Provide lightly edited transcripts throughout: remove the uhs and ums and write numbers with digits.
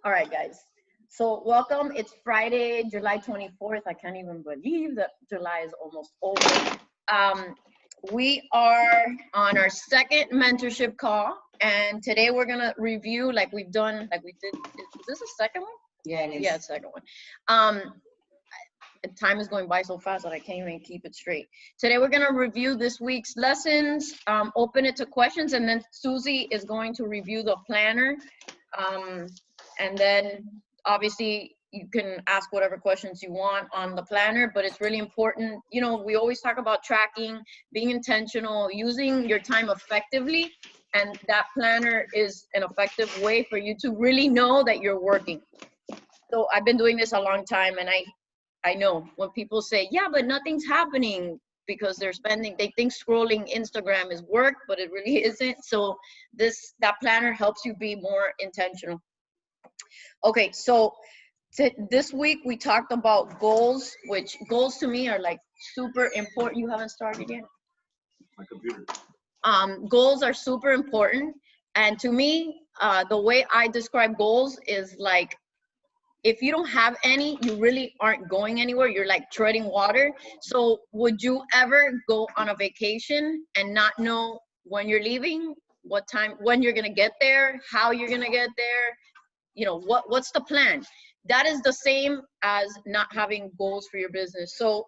All right, guys. So welcome. It's Friday, July 24th. I can't even believe that July is almost over. We are on our second mentorship call, and today we're gonna review like we did. Is this the second one? Yeah, it is. Yeah, second one. Time is going by so fast that I can't even keep it straight. Today we're gonna review this week's lessons, open it to questions, and then Susie is going to review the planner. And then obviously you can ask whatever questions you want on the planner, but it's really important. You know, we always talk about tracking, being intentional, using your time effectively, and that planner is an effective way for you to really know that you're working. So I've been doing this a long time, and I know when people say, yeah, but nothing's happening because they think scrolling Instagram is work, but it really isn't. So that planner helps you be more intentional. Okay, so this week we talked about goals, which goals to me are like super important. You haven't started yet? My computer. Goals are super important. And to me, the way I describe goals is like, if you don't have any, you really aren't going anywhere. You're like treading water. So would you ever go on a vacation and not know when you're leaving, what time, when you're gonna get there, how you're gonna get there? You know, what's the plan? That is the same as not having goals for your business. So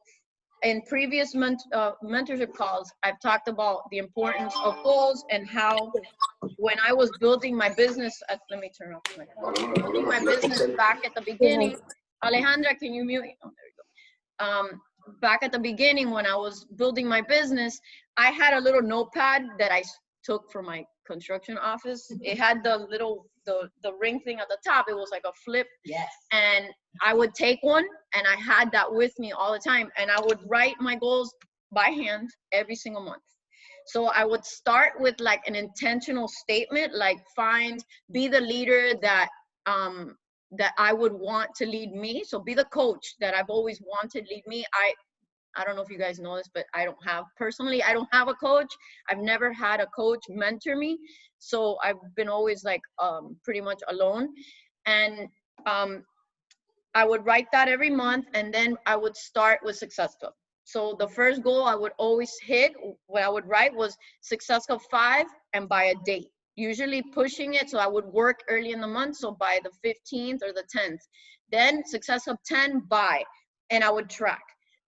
in previous mentorship calls, I've talked about the importance of goals and how when I was building my business, let me turn off my phone. Building my business back at the beginning. Alejandra, can you mute? Oh, there we go. Back at the beginning when I was building my business, I had a little notepad that I took from my construction office. It had the little, the ring thing at the top. It was like a flip. Yes. And I would take one and I had that with me all the time. And I would write my goals by hand every single month. So I would start with like an intentional statement, like be the leader that I would want to lead me. So be the coach that I've always wanted to lead me. I don't know if you guys know this, but I don't have a coach. I've never had a coach mentor me. So I've been always like pretty much alone. And I would write that every month, and then I would start with Success Club. So the first goal I would always hit, what I would write was Success Club 5 and by a date. Usually pushing it, so I would work early in the month, so by the 15th or the 10th. Then Success Club 10 by, and I would track.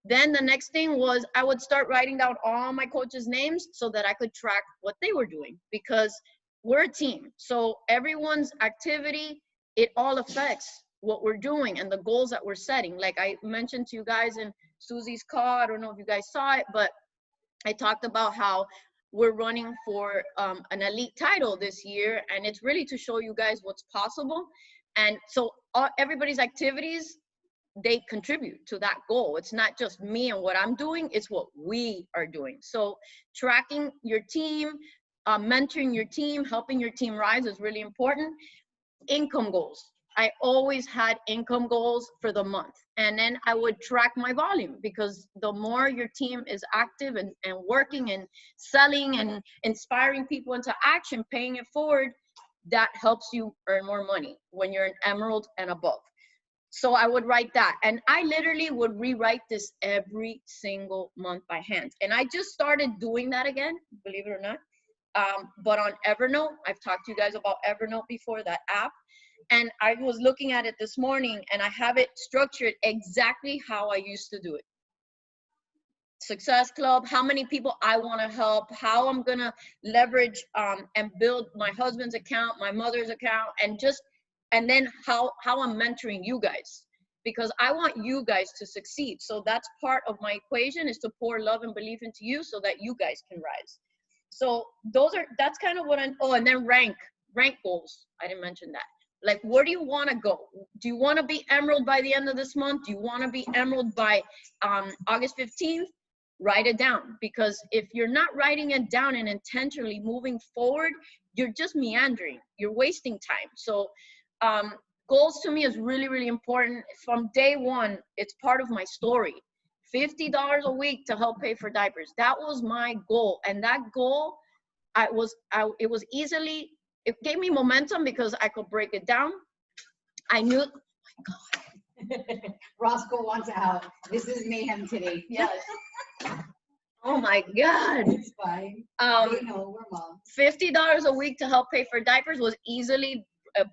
Then the next thing was I would start writing down all my coaches' names so that I could track what they were doing, because we're a team. So everyone's activity, it all affects what we're doing and the goals that we're setting. Like I mentioned to you guys in Susie's call, I don't know if you guys saw it, but I talked about how we're running for an elite title this year, and it's really to show you guys what's possible. And so everybody's activities, they contribute to that goal. It's not just me and what I'm doing, it's what we are doing. So tracking your team, mentoring your team, helping your team rise is really important. Income goals. I always had income goals for the month, and then I would track my volume, because the more your team is active and working and selling and inspiring people into action, paying it forward, that helps you earn more money when you're an emerald and above. So I would write that, and I literally would rewrite this every single month by hand. And I just started doing that again, believe it or not. But on Evernote, I've talked to you guys about Evernote before, that app. And I was looking at it this morning, and I have it structured exactly how I used to do it. Success Club, how many people I want to help, how I'm going to leverage and build my husband's account, my mother's account, and then how I'm mentoring you guys, because I want you guys to succeed. So that's part of my equation, is to pour love and belief into you so that you guys can rise. So that's kind of what and then rank goals. I didn't mention that. Like, where do you want to go? Do you want to be emerald by the end of this month? Do you want to be emerald by August 15th? Write it down, because if you're not writing it down and intentionally moving forward, you're just meandering. You're wasting time. So goals to me is really, really important. From day one, it's part of my story. $50 a week to help pay for diapers. That was my goal. And that goal, it gave me momentum because I could break it down. I knew. Roscoe wants out. This is mayhem today. Yes. Oh my God. It's fine. They know we're moms. $50 a week to help pay for diapers was easily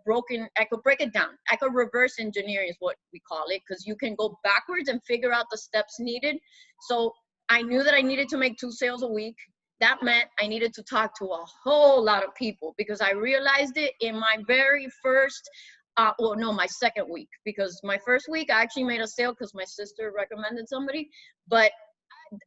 broken. I could break it down. I could reverse engineering is what we call it, because you can go backwards and figure out the steps needed. So I knew that I needed to make 2 sales a week. That meant I needed to talk to a whole lot of people, because I realized it in my very first, my second week, because my first week I actually made a sale because my sister recommended somebody, but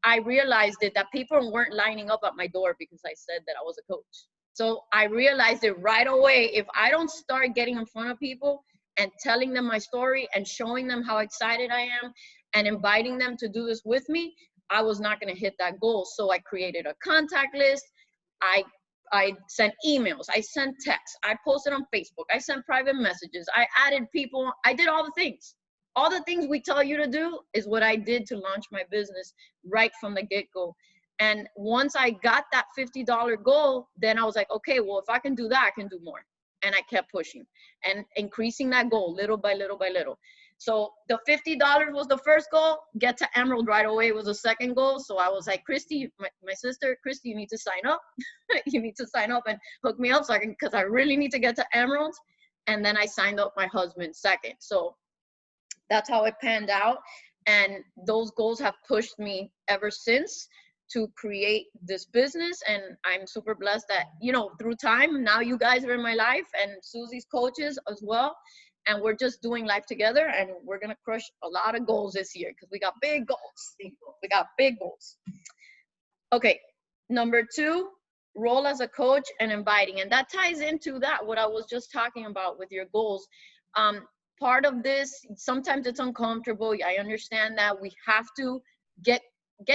I realized it that people weren't lining up at my door because I said that I was a coach. So I realized it right away. If I don't start getting in front of people and telling them my story and showing them how excited I am and inviting them to do this with me, I was not going to hit that goal. So I created a contact list. I sent emails. I sent texts. I posted on Facebook. I sent private messages. I added people. I did all the things. All the things we tell you to do is what I did to launch my business right from the get-go. And once I got that $50 goal, then I was like, okay, well, if I can do that, I can do more. And I kept pushing and increasing that goal little by little by little. So the $50 was the first goal. Get to Emerald right away was the second goal. So I was like, Christy, my sister, Christy, you need to sign up. You need to sign up and hook me up so I can, because I really need to get to Emerald. And then I signed up my husband second. So that's how it panned out. And those goals have pushed me ever since to create this business. And I'm super blessed that, through time, now you guys are in my life and Susie's coaches as well. And we're just doing life together, and we're going to crush a lot of goals this year because we got big goals. We got big goals. Okay. Number 2, role as a coach and inviting. And that ties into that, what I was just talking about with your goals. Part of this, sometimes it's uncomfortable. I understand that. We have to get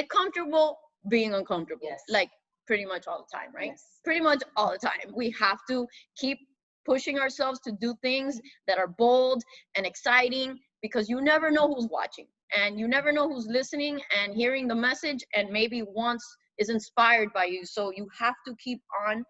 comfortable being uncomfortable. Yes. Like pretty much all the time, right? Yes. Pretty much all the time. We have to keep pushing ourselves to do things that are bold and exciting, because you never know who's watching and you never know who's listening and hearing the message and maybe once is inspired by you. So you have to keep on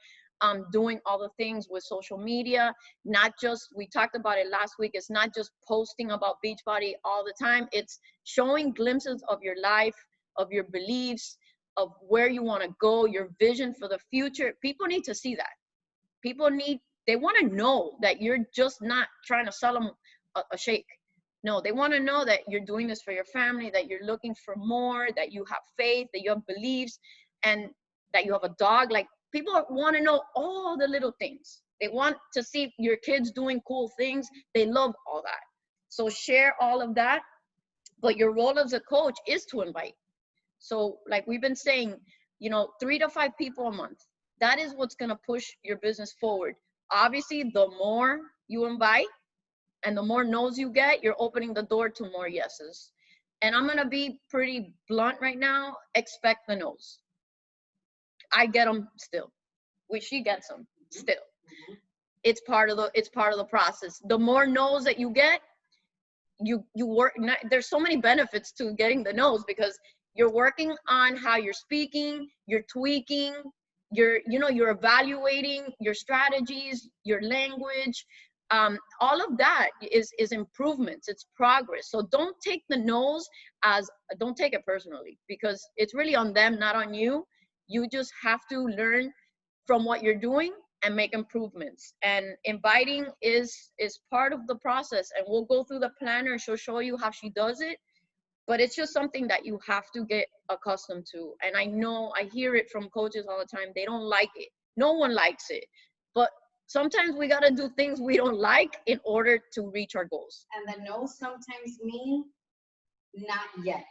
doing all the things with social media. Not just, we talked about it last week, it's not just posting about Beachbody all the time. It's showing glimpses of your life, of your beliefs, of where you want to go, your vision for the future. People need to see that. They want to know that you're just not trying to sell them a shake. No, they want to know that you're doing this for your family, that you're looking for more, that you have faith, that you have beliefs, and that you have a dog. Like, people want to know all the little things. They want to see your kids doing cool things. They love all that. So share all of that. But your role as a coach is to invite. So like we've been saying, 3 to 5 people a month. That is what's going to push your business forward. Obviously, the more you invite and the more no's you get, you're opening the door to more yeses. And I'm going to be pretty blunt right now. Expect the no's. I get them still. She gets them still. It's part of the process. The more no's that you get, you work. There's so many benefits to getting the no's, because you're working on how you're speaking, you're tweaking, you're evaluating your strategies, your language. All of that is improvements. It's progress. So don't take the no's don't take it personally, because it's really on them, not on you. You just have to learn from what you're doing and make improvements. And inviting is part of the process. And we'll go through the planner. She'll show you how she does it. But it's just something that you have to get accustomed to. And I know I hear it from coaches all the time. They don't like it. No one likes it. But sometimes we got to do things we don't like in order to reach our goals. And the no sometimes mean not yet.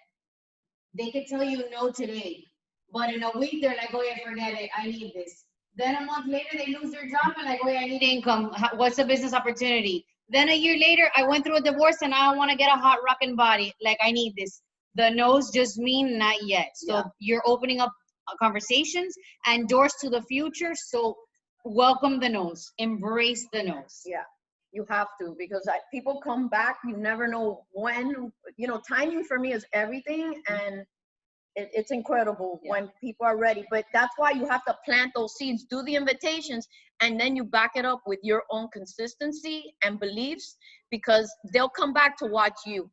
They could tell you no today, but in a week they're like, oh yeah, forget it, I need this. Then a month later they lose their job and like, oh yeah, I need income. What's the business opportunity? Then a year later, I went through a divorce and I want to get a hot rockin' body. Like, I need this. The no's just mean not yet. So you're opening up conversations and doors to the future. So welcome the no's. Embrace the no's. Yeah, you have to, because people come back. You never know when. Timing for me is everything. And it's incredible when people are ready. But that's why you have to plant those seeds, do the invitations, and then you back it up with your own consistency and beliefs, because they'll come back to watch you.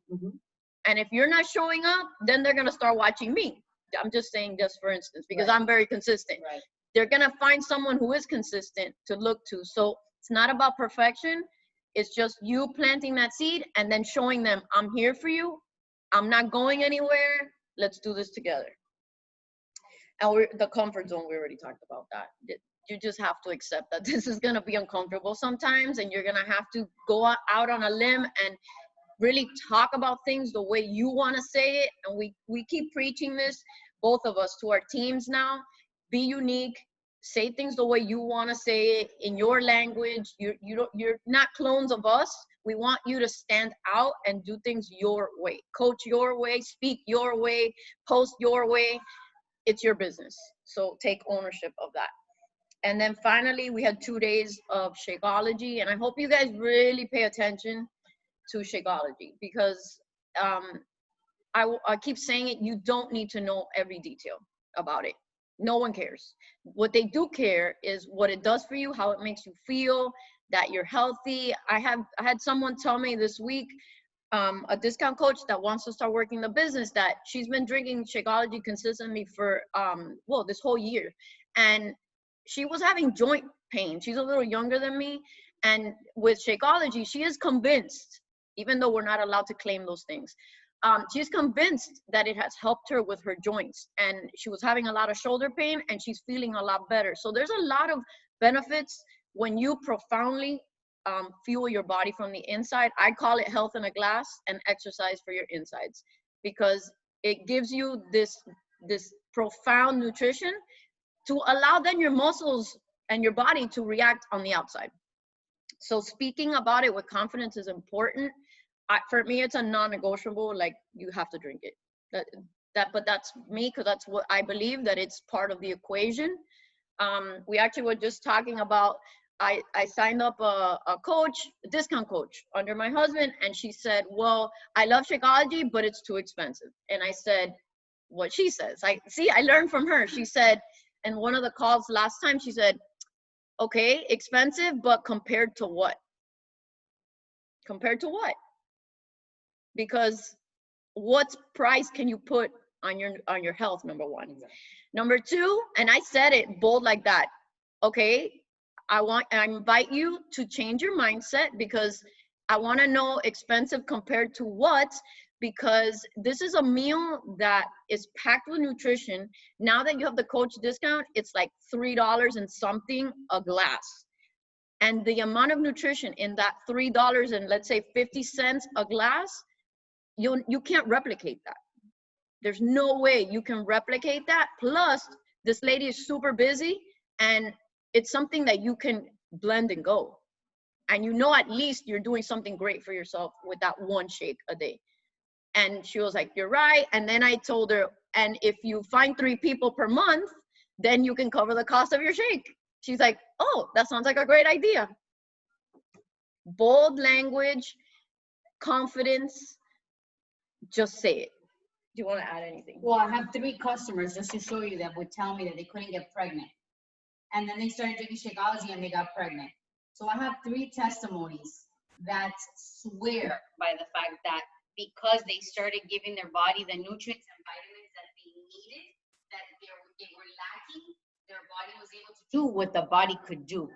And if you're not showing up, then they're going to start watching me. I'm just saying, just for instance, because I'm very consistent. They're going to find someone who is consistent to look to. So it's not about perfection. It's just you planting that seed and then showing them, I'm here for you. I'm not going anywhere. Let's do this together. And the comfort zone, we already talked about that. You just have to accept that this is going to be uncomfortable sometimes, and you're going to have to go out on a limb and really talk about things the way you want to say it. And we keep preaching this, both of us, to our teams now. Be unique. Say things the way you want to say it in your language. You're not clones of us. We want you to stand out and do things your way. Coach your way, speak your way, post your way. It's your business. So take ownership of that. And then finally, we had 2 days of Shakeology. And I hope you guys really pay attention to Shakeology, because I keep saying it, you don't need to know every detail about it. No one cares. What they do care is what it does for you, how it makes you feel, that you're healthy. I had someone tell me this week, a discount coach that wants to start working the business, that she's been drinking Shakeology consistently for this whole year, and she was having joint pain. She's a little younger than me, and with Shakeology, she is convinced, even though we're not allowed to claim those things, she's convinced that it has helped her with her joints, and she was having a lot of shoulder pain, and she's feeling a lot better. So there's a lot of benefits when you profoundly fuel your body from the inside. I call it health in a glass and exercise for your insides, because it gives you this profound nutrition to allow then your muscles and your body to react on the outside. So speaking about it with confidence is important. For me, it's a non-negotiable. Like, you have to drink it. But that's me, because that's what I believe, that it's part of the equation. We actually were just talking about, I signed up a discount coach under my husband, and she said, well, I love Shakeology, but it's too expensive. And I said, what she says. I learned from her. She said, in one of the calls last time, she said, okay, expensive, but compared to what? Compared to what? Because what price can you put on your health, number one? Exactly. Number two, and I said it bold like that, okay, I invite you to change your mindset, because I want to know expensive compared to what, because this is a meal that is packed with nutrition. Now that you have the coach discount, it's like $3 and something a glass. And the amount of nutrition in that $3 and let's say 50 cents a glass, you can't replicate that. There's no way you can replicate that. Plus, this lady is super busy, and it's something that you can blend and go. And at least you're doing something great for yourself with that one shake a day. And she was like, you're right. And then I told her, and if you find 3 people per month, then you can cover the cost of your shake. She's like, oh, that sounds like a great idea. Bold language, confidence, just say it. Do you want to add anything? Well, I have 3 customers, just to show you, that would tell me that they couldn't get pregnant. And then they started drinking Shakeology and they got pregnant. So I have 3 testimonies that swear by the fact that because they started giving their body the nutrients and vitamins that they needed, that they were lacking, their body was able to do what the body could do.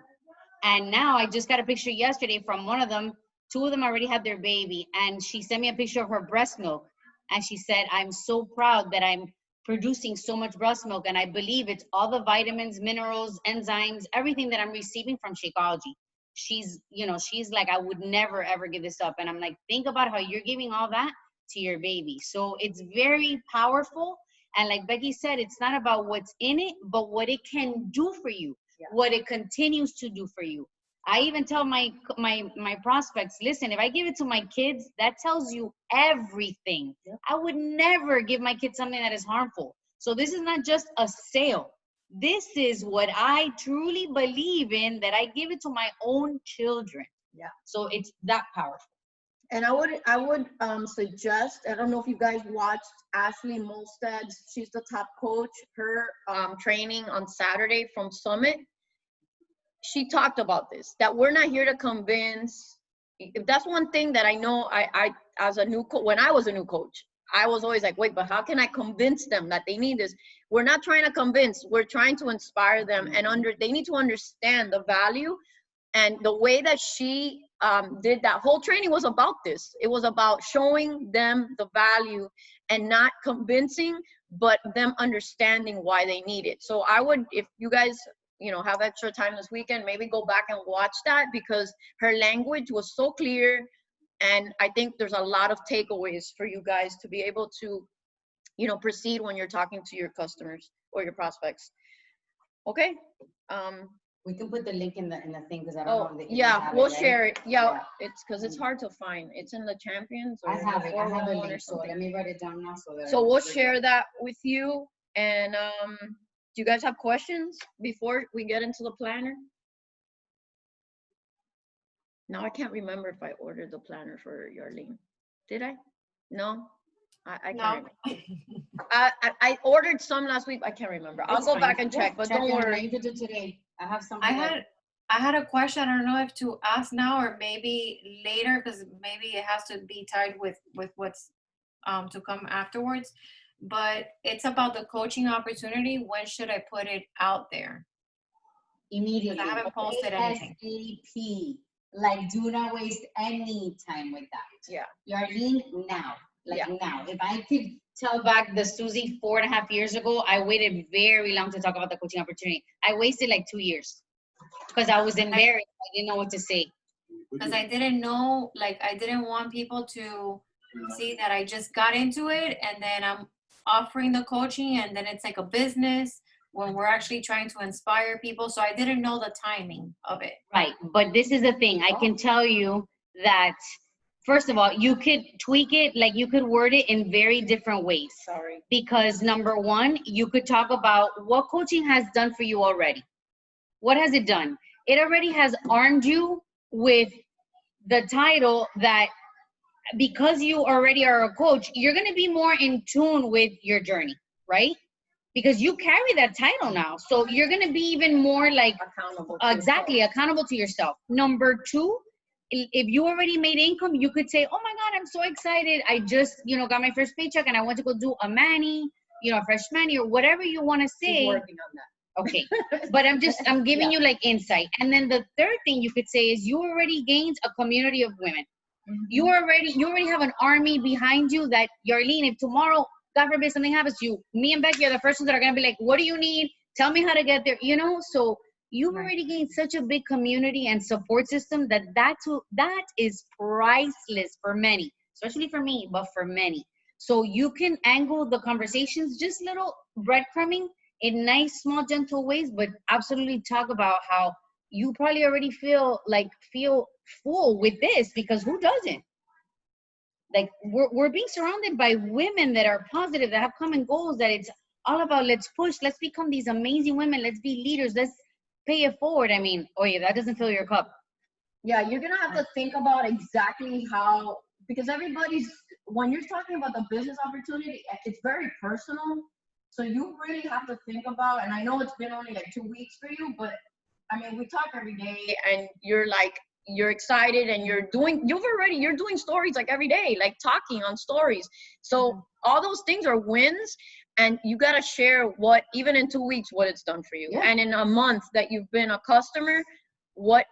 And now I just got a picture yesterday from one of them. 2 of them already had their baby, and she sent me a picture of her breast milk. And she said, I'm so proud that I'm producing so much breast milk. And I believe it's all the vitamins, minerals, enzymes, everything that I'm receiving from Shakeology. She's like, I would never, ever give this up. And I'm like, think about how you're giving all that to your baby. So it's very powerful. And like Becky said, it's not about what's in it, but what it can do for you, what it continues to do for you. I even tell my prospects, listen, if I give it to my kids, that tells you everything. I would never give my kids something that is harmful. So this is not just a sale. This is what I truly believe in, that I give it to my own children. Yeah. So it's that powerful. And I would suggest, I don't know if you guys watched Ashley Molstad's, she's the top coach, her training on Saturday from Summit. she talked about this, that we're not here to convince. If that's one thing that I know, I as a new when I was a new coach, I was always like, wait, but how can I convince them that they need this? We're not trying to convince, we're trying to inspire them, and they need to understand the value. And the way that she did that whole training was about this. It was about showing them the value and not convincing, but them understanding why they need it. So I would, if you guys, you know, have extra time this weekend, maybe go back and watch that, because her language was so clear. And I think there's a lot of takeaways for you guys to be able to, you know, proceed when you're talking to your customers or your prospects. Okay. We can put the link in the thing, because I don't know. Yeah, we'll share it. Yeah, Yeah. it's because it's hard to find. It's in the champions. I have it. I have a link, or so something. let me write it down now. So we'll share that with you. And do you guys have questions before we get into the planner? Now I can't remember if I ordered the planner for Yarlene. Did I? No, I can't. No. I ordered some last week. I can't remember. I'll go back and check, but don't worry. You could do today. I have some. I had a question. I don't know if to ask now or maybe later, because maybe it has to be tied with what's to come afterwards. But it's about the coaching opportunity. When should I put it out there? Immediately. I haven't posted anything. ASAP. Like, do not waste any time with that. Yeah. Yarlene, now. Now. If I could tell back the Susie 4.5 years ago, I waited very long to talk about the coaching opportunity. I wasted like 2 years because I was embarrassed. I didn't know what to say. Because I didn't know, like, I didn't want people to see that I just got into it and then I'm offering the coaching and then it's like a business when we're actually trying to inspire people. So I didn't know the timing of it. Right. But this is the thing. I can tell you that, first of all, you could tweak it, like you could word it in very different ways. Sorry. Because number one, you could talk about what coaching has done for you already. What has it done? It already has armed you with the title that because you already are a coach, you're going to be more in tune with your journey, right? Because you carry that title now. So you're going to be even more like Accountable. accountable to yourself. Number two, if you already made income, you could say, oh my God, I'm so excited. I just, got my first paycheck and I want to go do a mani, a fresh mani or whatever you want to say. She's working on that. Okay. But I'm giving you like insight. And then the third thing you could say is you already gained a community of women. Mm-hmm. You already have an army behind you that, Yarlene, if tomorrow, God forbid, something happens to you, me and Becky are the first ones that are going to be like, what do you need? Tell me how to get there, So you've already gained such a big community and support system that is priceless for many, especially for me, but for many. So you can angle the conversations, just little breadcrumbing in nice, small, gentle ways, but absolutely talk about how you probably already feel full with this, because who doesn't? Like we're being surrounded by women that are positive, that have common goals, that it's all about let's push, let's become these amazing women, let's be leaders, let's pay it forward. I mean, oh yeah, that doesn't fill your cup. Yeah, you're gonna have to think about exactly how, because when you're talking about the business opportunity, it's very personal. So you really have to think about, and I know it's been only like 2 weeks for you, but I mean, we talk every day and you're excited and you're doing stories like every day, like talking on stories. So all those things are wins, and you got to share even in 2 weeks, what it's done for you. Yeah. And in a month that you've been a customer, what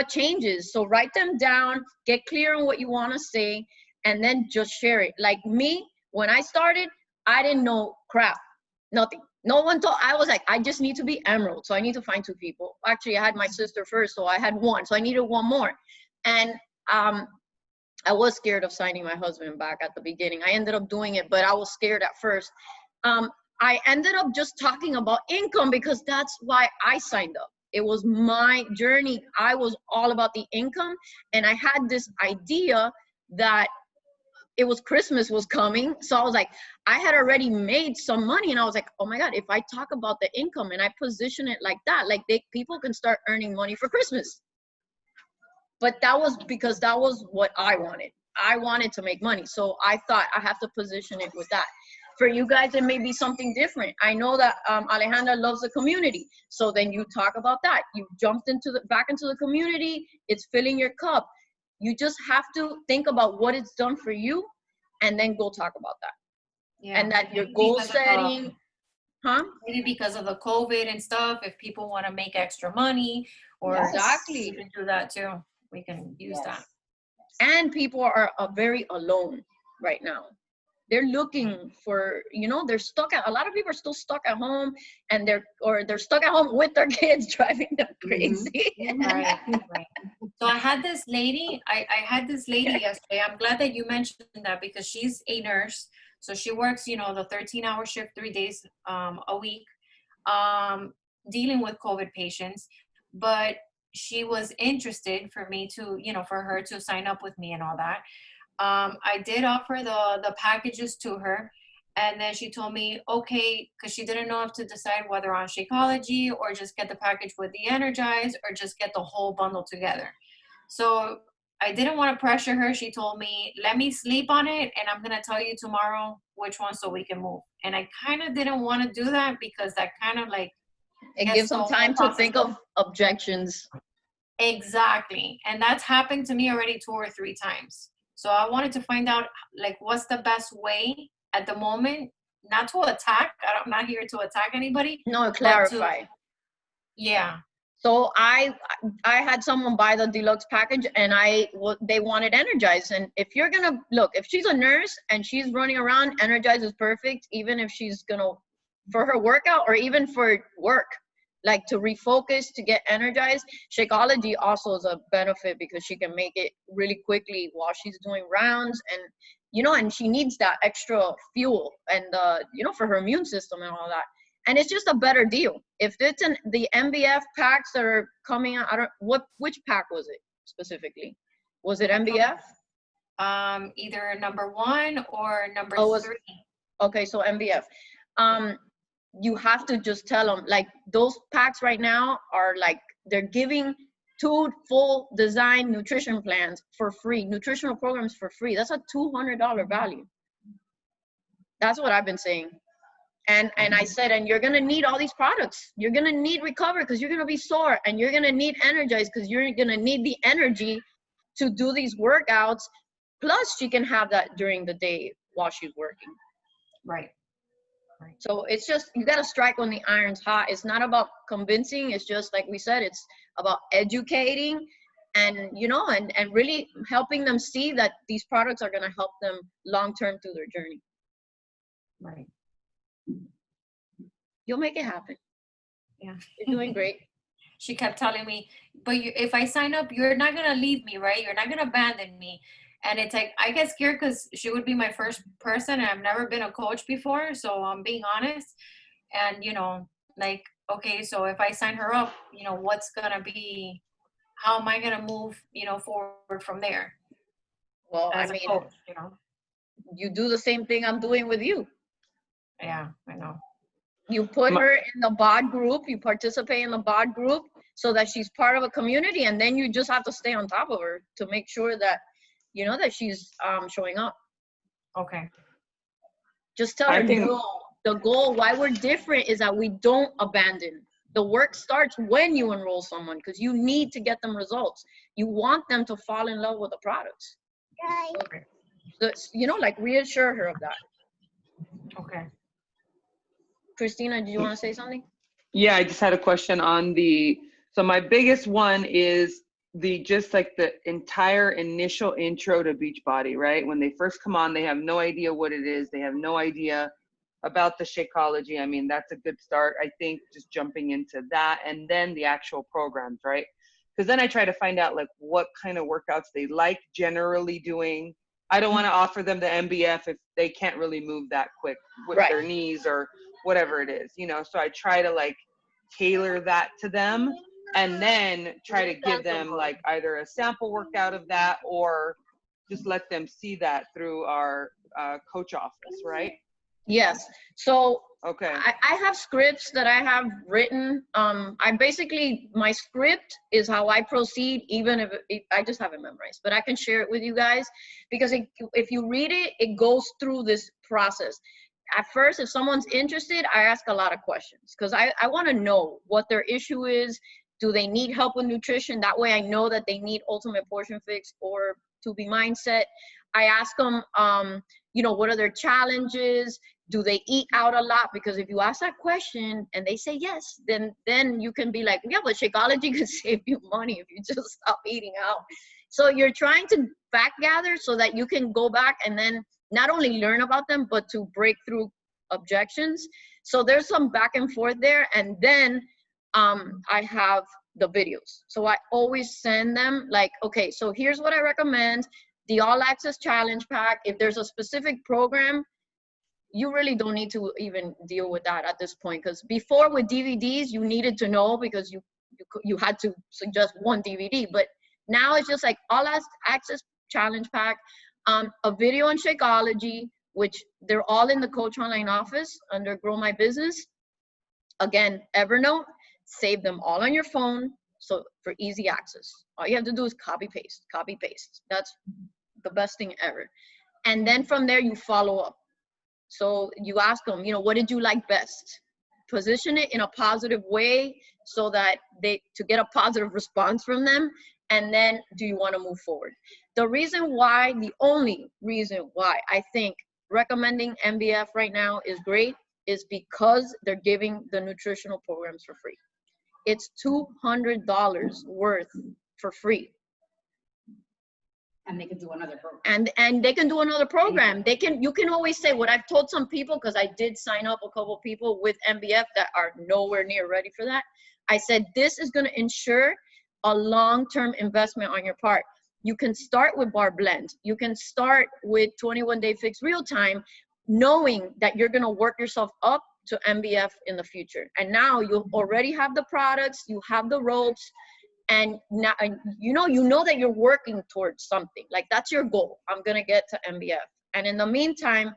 changes. So write them down, get clear on what you want to say, and then just share it. Like me, when I started, I didn't know crap, nothing. No one told. I was like, I just need to be emerald. So I need to find 2 people. Actually, I had my sister first, so I had 1. So I needed 1 more. And I was scared of signing my husband back at the beginning. I ended up doing it, but I was scared at first. I ended up just talking about income because that's why I signed up. It was my journey. I was all about the income. And I had this idea that it was Christmas was coming. So I was like, I had already made some money, and I was like, oh my God, if I talk about the income and I position it like that, like people can start earning money for Christmas. But that was because that was what I wanted. I wanted to make money. So I thought I have to position it with that. For you guys, it may be something different. I know that Alejandra loves the community. So then you talk about that. You jumped back into the community. It's filling your cup. You just have to think about what it's done for you and then go talk about that. Yeah. And that your goal setting, maybe because of the COVID and stuff, if people want to make extra money or exactly, we can do that too. We can use that. And people are very alone right now. They're looking for, they're a lot of people are still stuck at home, and they're stuck at home with their kids driving them crazy. Right. So I had this lady yesterday. I'm glad that you mentioned that, because she's a nurse. So she works, the 13-hour shift, 3 days a week, dealing with COVID patients. But she was interested for me to, for her to sign up with me and all that. I did offer the packages to her, and then she told me, okay, because she didn't know if to decide whether on Shakeology or just get the package with the Energize or just get the whole bundle together. So I didn't want to pressure her. She told me, let me sleep on it, and I'm going to tell you tomorrow which one so we can move. And I kind of didn't want to do that, because that kind of like, it gives them time to think of objections. Exactly. And that's happened to me already 2 or 3 times. So I wanted to find out, like, what's the best way at the moment, not to attack. I'm not here to attack anybody. No, clarify. Yeah. So I had someone buy the deluxe package, and they wanted Energize. And if you're gonna look, if she's a nurse and she's running around, Energize is perfect. Even if she's for her workout or even for work, like to refocus, to get energized. Shakeology also is a benefit, because she can make it really quickly while she's doing rounds, and and she needs that extra fuel, and for her immune system and all that. And it's just a better deal. If it's the MBF packs that are coming out, which pack was it specifically? Was it MBF? Either number 1 or number 3. Okay, so MBF. You have to just tell them, like, those packs right now are like, they're giving 2 full design nutrition plans for free, nutritional programs for free. That's a $200 value. That's what I've been saying. And I said, and you're going to need all these products. You're going to need Recover, because you're going to be sore, and you're going to need Energize, because you're going to need the energy to do these workouts. Plus, she can have that during the day while she's working. Right. So it's just, you got to strike when the iron's hot. It's not about convincing. It's just, like we said, it's about educating and, and really helping them see that these products are going to help them long-term through their journey. Right. You'll make it happen. Yeah. You're doing great. She kept telling me, but if I sign up, you're not going to leave me, right? You're not going to abandon me. And it's like, I get scared, because she would be my first person, and I've never been a coach before. So I'm being honest. And, like, okay, so if I sign her up, what's going to be, how am I going to move, forward from there? Well, as a coach, you do the same thing I'm doing with you. Yeah, I know. You put her in the BOD group, you participate in the BOD group so that she's part of a community, and then you just have to stay on top of her to make sure that, that she's showing up. Okay. Just tell her the goal, why we're different, is that we don't abandon. The work starts when you enroll someone, because you need to get them results. You want them to fall in love with the products. Okay. So, like, reassure her of that. Okay. Christina, do you want to say something? Yeah, I just had a question on so my biggest one is just like the entire initial intro to Beachbody, right? When they first come on, they have no idea what it is. They have no idea about the Shakeology. I mean, that's a good start. I think just jumping into that, and then the actual programs, right? Because then I try to find out, like, what kind of workouts they like generally doing. I don't want to offer them the MBF if they can't really move that quick with their knees or whatever it is, so I try to, like, tailor that to them, and then try to give them, like, either a sample workout of that, or just let them see that through our coach office, right? Yes. So okay, I have scripts that I have written. My script is how I proceed, even if I just have it memorized, but I can share it with you guys, because if you read it, it goes through this process. at first, if someone's interested, I ask a lot of questions because I want to know what their issue is. Do they need help with nutrition? That way I know that they need Ultimate Portion Fix or To Be Mindset. I ask them, what are their challenges? Do they eat out a lot? Because if you ask that question and they say yes, then you can be like, yeah, but Shakeology can save you money if you just stop eating out. So you're trying to back gather so that you can go back and then not only learn about them, but to break through objections. So there's some back and forth there. And then I have the videos. So I always send them like, okay, so here's what I recommend. The All Access Challenge Pack. If there's a specific program, you really don't need to even deal with that at this point. Because before with DVDs, you needed to know because you had to suggest one DVD. But now it's just like All Access Challenge Pack, a video on Shakeology, which they're all in the Coach Online office under Grow My Business. Again, Evernote, save them all on your phone. So for easy access, all you have to do is copy paste. That's the best thing ever. And then from there, you follow up. So you ask them, what did you like best? Position it in a positive way so that to get a positive response from them. And then do you want to move forward? The only reason why I think recommending MBF right now is great is because they're giving the nutritional programs for free. It's $200 worth for free. And they can do another program. And they can do another program. You can always say what I've told some people, because I did sign up a couple people with MBF that are nowhere near ready for that. I said, this is going to ensure a long-term investment on your part. You can start with Bar Blend. You can start with 21 Day Fix Real Time, knowing that you're going to work yourself up to MBF in the future. And now you already have the products, you have the ropes, and now you know that you're working towards something. Like, that's your goal. I'm going to get to MBF. And in the meantime,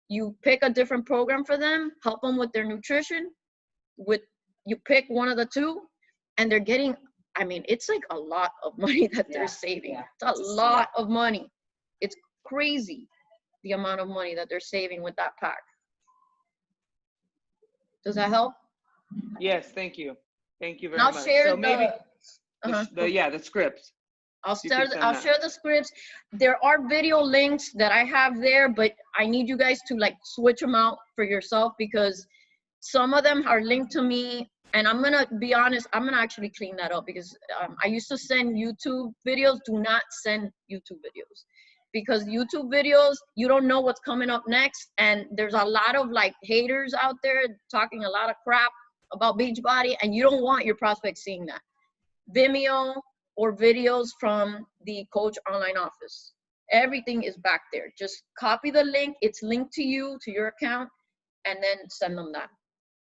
you pick a different program for them, help them with their nutrition. You pick one of the two, and they're getting, it's like a lot of money that they're saving. Yeah. It's a lot of money. It's crazy the amount of money that they're saving with that pack. Does that help? Yes, thank you. Thank you very I'll much. share So maybe the the scripts. I'll share the scripts. There are video links that I have there, but I need you guys to like switch them out for yourself, because some of them are linked to me. And I'm gonna be honest, I'm gonna actually clean that up, because I used to send YouTube videos. Do not send YouTube videos, because YouTube videos, you don't know what's coming up next. And there's a lot of like haters out there talking a lot of crap about Beachbody, and you don't want your prospects seeing that. Vimeo or videos from the Coach Online office. Everything is back there. Just copy the link. It's linked to you, to your account, and then send them that.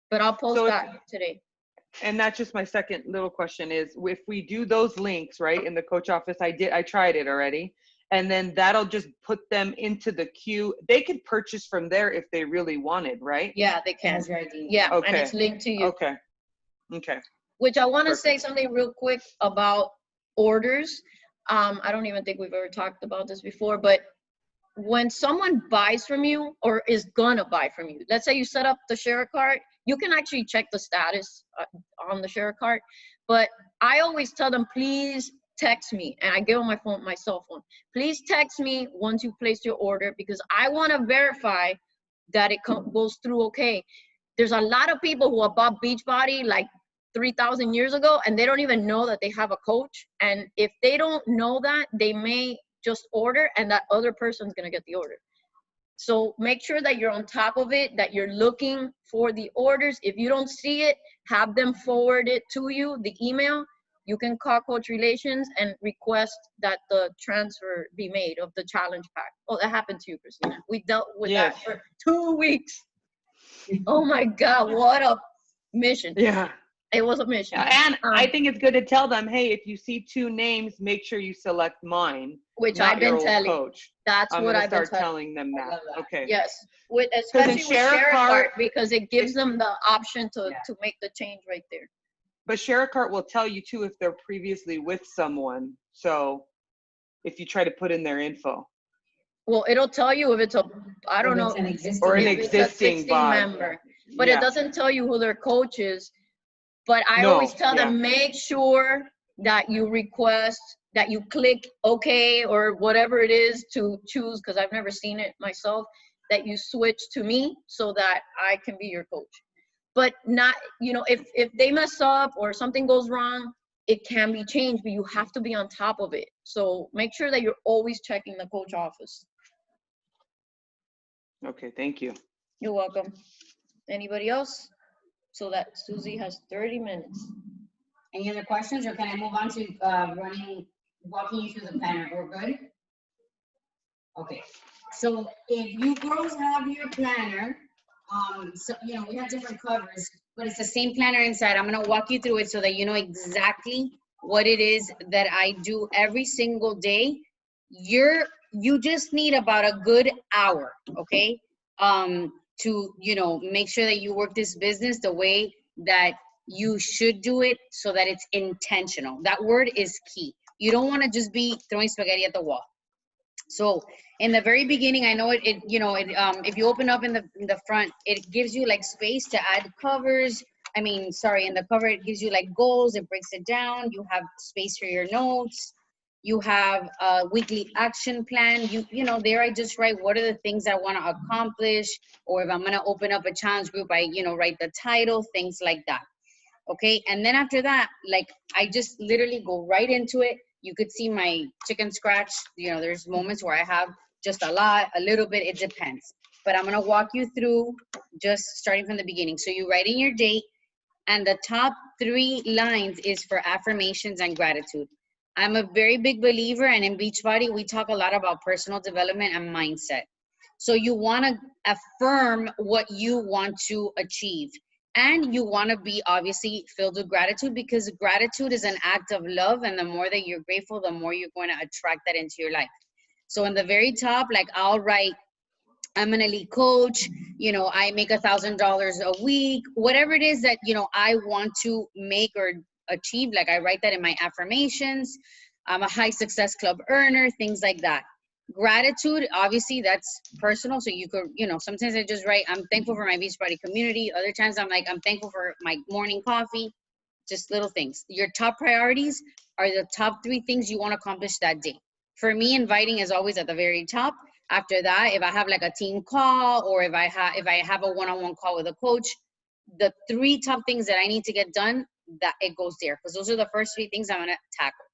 But I'll post that today. And that's just my second little question is, if we do those links, right, in the Coach office, I tried it already. And then that'll just put them into the queue. They could purchase from there if they really wanted, right? Yeah, they can. Yeah, okay. And it's linked to you. Okay. Which I want to say something real quick about orders. I don't even think we've ever talked about this before, but when someone buys from you or is gonna buy from you, let's say you set up the share cart, you can actually check the status on the share cart. But I always tell them, please text me, and I give them my cell phone. Please text me once you place your order, because I want to verify that it goes through okay. There's a lot of people who have bought Beachbody like 3,000 years ago, and they don't even know that they have a coach. And if they don't know that, they may just order, and that other person's gonna get the order. So make sure that you're on top of it, that you're looking for the orders. If you don't see it, have them forward it to you, the email. You can call Coach Relations and request that the transfer be made of the challenge pack. Oh, that happened to you, Christina. We dealt with that for 2 weeks. Oh my God, what a mission. Yeah. It was a mission. And I think it's good to tell them, hey, if you see 2 names, make sure you select mine. Which I've been telling. Coach. That's what I've been telling them that. Okay. Yes, especially with Share a Cart, because it gives them the option to make the change right there. But Share a Cart will tell you too if they're previously with someone. So if you try to put in their info. Well, it'll tell you if it's a, I don't If know, it's an existing Or an if it's a existing bot. member, but it Yeah. doesn't tell you who their coach is. But I No, always tell yeah. them, make sure that you request, that you click OK or whatever it is to choose, because I've never seen it myself, that you switch to me so that I can be your coach. But not, you know, if they mess up or something goes wrong, it can be changed, but you have to be on top of it. So make sure that you're always checking the coach office. Okay, thank you. You're welcome. Anybody else? So that Susie has 30 minutes. Any other questions, or can I move on to walking you through the planner? We're good? Okay, so if you girls have your planner, so, you know, we have different covers, but it's the same planner inside. I'm gonna walk you through it so that you know exactly what it is that I do every single day. You just need about a good hour, okay? To, you know, make sure that you work this business the way that you should do it, so that it's intentional. That word is key. You don't want to just be throwing spaghetti at the wall. So in the very beginning, I know if you open up in the front, it gives you like space to add covers. I mean, sorry, in the cover, it gives you like goals. It breaks it down. You have space for your notes. You have a weekly action plan. You know, there I just write what are the things I want to accomplish, or if I'm going to open up a challenge group, I, you know, write the title, things like that. Okay, and then after that, like, I just literally go right into it. You could see my chicken scratch. You know, there's moments where I have just a lot, a little bit, it depends. But I'm gonna walk you through just starting from the beginning. So you write in your date, and the top 3 lines is for affirmations and gratitude. I'm a very big believer, and in Beachbody, we talk a lot about personal development and mindset. So you wanna affirm what you want to achieve. And you want to be obviously filled with gratitude, because gratitude is an act of love. And the more that you're grateful, the more you're going to attract that into your life. So in the very top, like, I'll write, I'm an elite coach, you know, I make $1,000 a week, whatever it is that, you know, I want to make or achieve. Like, I write that in my affirmations. I'm a high success club earner, things like that. Gratitude, obviously, that's personal. So you could, you know, sometimes I just write, I'm thankful for my Beachbody community. Other times I'm like, I'm thankful for my morning coffee, just little things. Your top priorities are the top 3 things you want to accomplish that day. For me, inviting is always at the very top. After that, if I have like a team call, or if I have a one-on-one call with a coach, the 3 top things that I need to get done, that it goes there, because those are the first 3 things I'm going to tackle.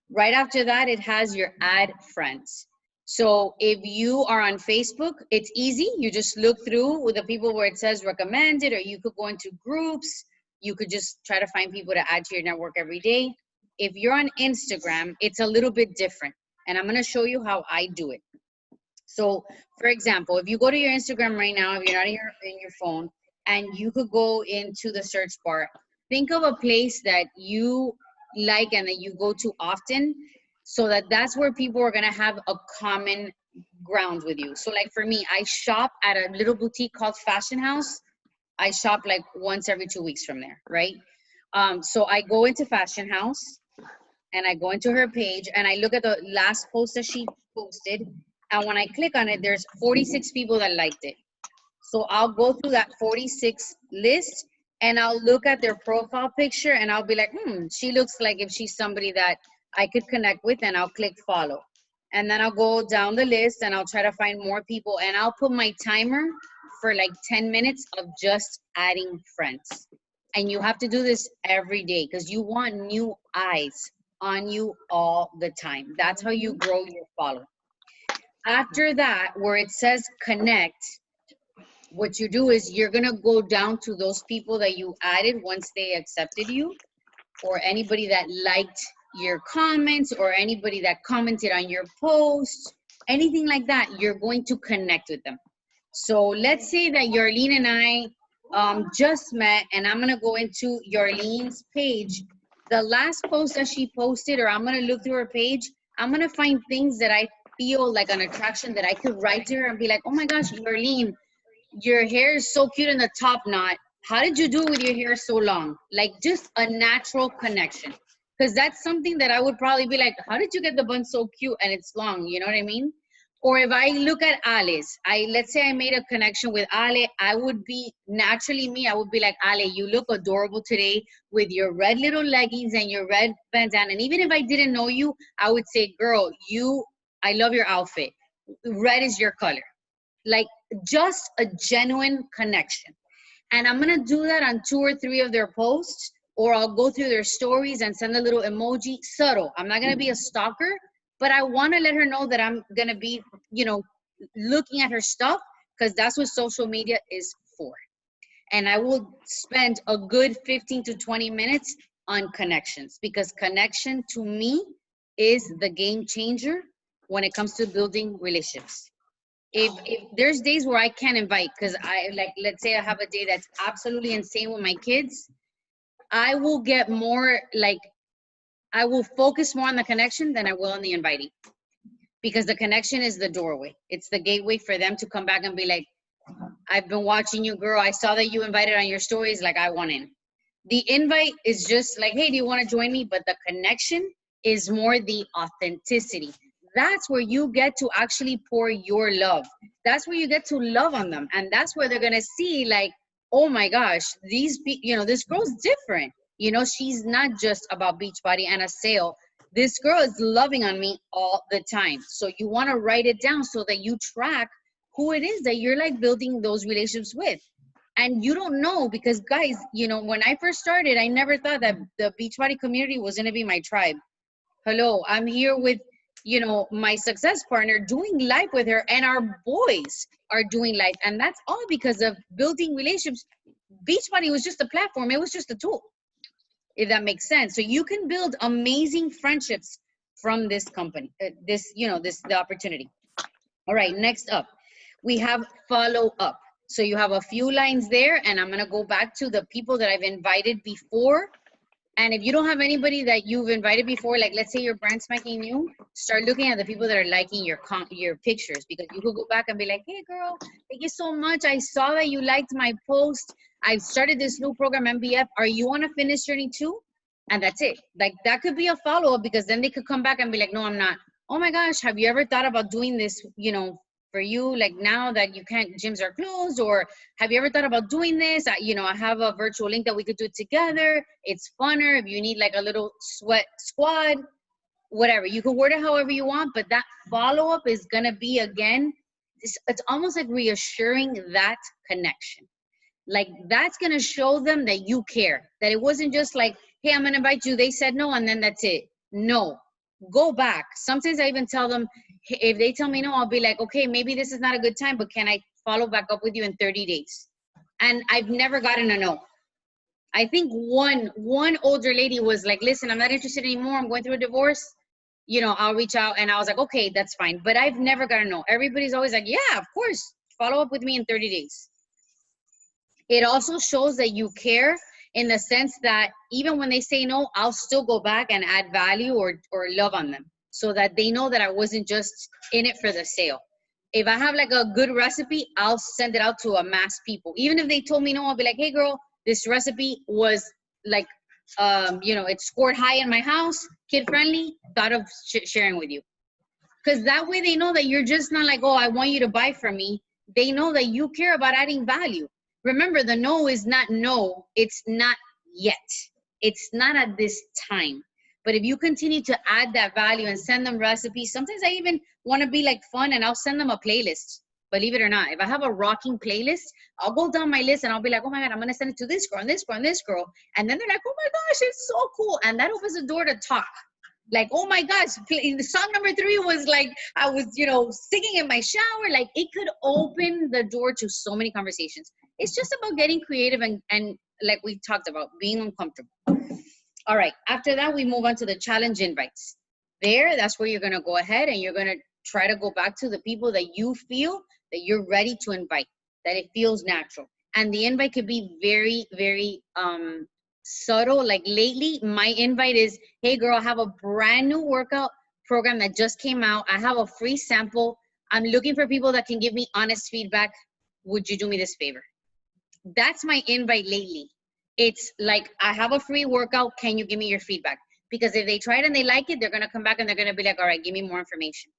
Right after that, it has your add friends. So if you are on Facebook, it's easy. You just look through with the people where it says recommended, or you could go into groups. You could just try to find people to add to your network every day. If you're on Instagram, it's a little bit different. And I'm going to show you how I do it. So for example, if you go to your Instagram right now, if you're not in your phone, and you could go into the search bar, think of a place that you like and that you go to often, so that that's where people are going to have a common ground with you. So like for me, I shop at a little boutique called Fashion House. I shop like once every 2 weeks from there, right? So I go into Fashion House, and I go into her page, and I look at the last post that she posted. And when I click on it, there's 46 people that liked it. So I'll go through that 46 list, and I'll look at their profile picture, and I'll be like, she looks like if she's somebody that I could connect with, and I'll click follow. And then I'll go down the list, and I'll try to find more people, and I'll put my timer for like 10 minutes of just adding friends. And you have to do this every day, because you want new eyes on you all the time. That's how you grow your following. After that, where it says connect, what you do is you're gonna go down to those people that you added once they accepted you, or anybody that liked your comments, or anybody that commented on your post, anything like that, you're going to connect with them. So let's say that Yarlene and I just met, and I'm gonna go into Yarlene's page. The last post that she posted, or I'm gonna look through her page, I'm gonna find things that I feel like an attraction, that I could write to her and be like, oh my gosh, Yarlene, your hair is so cute in the top knot. How did you do it with your hair so long? Like, just a natural connection. Because that's something that I would probably be like, how did you get the bun so cute and it's long? You know what I mean? Or if I look at Alice, let's say I made a connection with Ale, I would be naturally me. I would be like, Ale, you look adorable today with your red little leggings and your red bandana. And even if I didn't know you, I would say, girl, I love your outfit. Red is your color. Like just a genuine connection. And I'm gonna do that on 2 or 3 of their posts, or I'll go through their stories and send a little emoji, subtle. I'm not gonna be a stalker, but I wanna let her know that I'm gonna be, looking at her stuff, because that's what social media is for. And I will spend a good 15 to 20 minutes on connections, because connection to me is the game changer when it comes to building relationships. If there's days where I can't invite, because let's say I have a day that's absolutely insane with my kids, I will get more, I will focus more on the connection than I will on the inviting, because the connection is the doorway. It's the gateway for them to come back and be like, I've been watching you, girl. I saw that you invited on your stories. Like, I want in. The invite is just like, hey, do you want to join me? But the connection is more the authenticity. That's where you get to actually pour your love. That's where you get to love on them. And that's where they're going to see, like, oh my gosh, this girl's different. She's not just about Beachbody and a sale. This girl is loving on me all the time. So you want to write it down so that you track who it is that you're like building those relationships with. And you don't know, because guys, when I first started, I never thought that the Beachbody community was going to be my tribe. Hello, I'm here with, my success partner, doing life with her, and our boys are doing life. And that's all because of building relationships. Beachbody was just a platform. It was just a tool, if that makes sense. So you can build amazing friendships from this company, the opportunity. All right, next up, we have follow up. So you have a few lines there, and I'm going to go back to the people that I've invited before. And if you don't have anybody that you've invited before, like let's say you're brand spanking new, start looking at the people that are liking your pictures, because you could go back and be like, hey girl, thank you so much. I saw that you liked my post. I've started this new program, MBF. Are you on a fitness journey too? And that's it. Like that could be a follow-up, because then they could come back and be like, no, I'm not. Oh my gosh, have you ever thought about doing this, for you, like now that you can't, gyms are closed? Or have you ever thought about doing this? I have a virtual link that we could do it together. It's funner. If you need like a little sweat squad, whatever, you can word it however you want, but that follow-up is going to be, again, it's almost like reassuring that connection. Like that's going to show them that you care, that it wasn't just like, hey, I'm going to invite you. They said no, and then that's it. No, go back. Sometimes I even tell them, if they tell me no, I'll be like, okay, maybe this is not a good time, but can I follow back up with you in 30 days? And I've never gotten a no. I think one older lady was like, listen, I'm not interested anymore. I'm going through a divorce. I'll reach out. And I was like, okay, that's fine. But I've never gotten a no. Everybody's always like, yeah, of course. Follow up with me in 30 days. It also shows that you care, in the sense that even when they say no, I'll still go back and add value or love on them, so that they know that I wasn't just in it for the sale. If I have like a good recipe, I'll send it out to a mass people. Even if they told me no, I'll be like, hey girl, this recipe was like, it scored high in my house, kid friendly, thought of sharing with you. Because that way they know that you're just not like, oh, I want you to buy from me. They know that you care about adding value. Remember, the no is not no, it's not yet. It's not at this time. But if you continue to add that value and send them recipes, sometimes I even want to be like fun, and I'll send them a playlist. Believe it or not, if I have a rocking playlist, I'll go down my list and I'll be like, oh my God, I'm going to send it to this girl and this girl and this girl. And then they're like, oh my gosh, it's so cool. And that opens the door to talk. Like, oh my gosh, song number 3 was like, I was, singing in my shower. Like, it could open the door to so many conversations. It's just about getting creative and like we talked about, being uncomfortable. All right, after that, we move on to the challenge invites. That's where you're going to go ahead and you're going to try to go back to the people that you feel that you're ready to invite, that it feels natural. And the invite could be very, very subtle. Like lately, my invite is, hey girl, I have a brand new workout program that just came out. I have a free sample. I'm looking for people that can give me honest feedback. Would you do me this favor? That's my invite lately. It's like, I have a free workout. Can you give me your feedback? Because if they try it and they like it, they're going to come back and they're going to be like, all right, give me more information.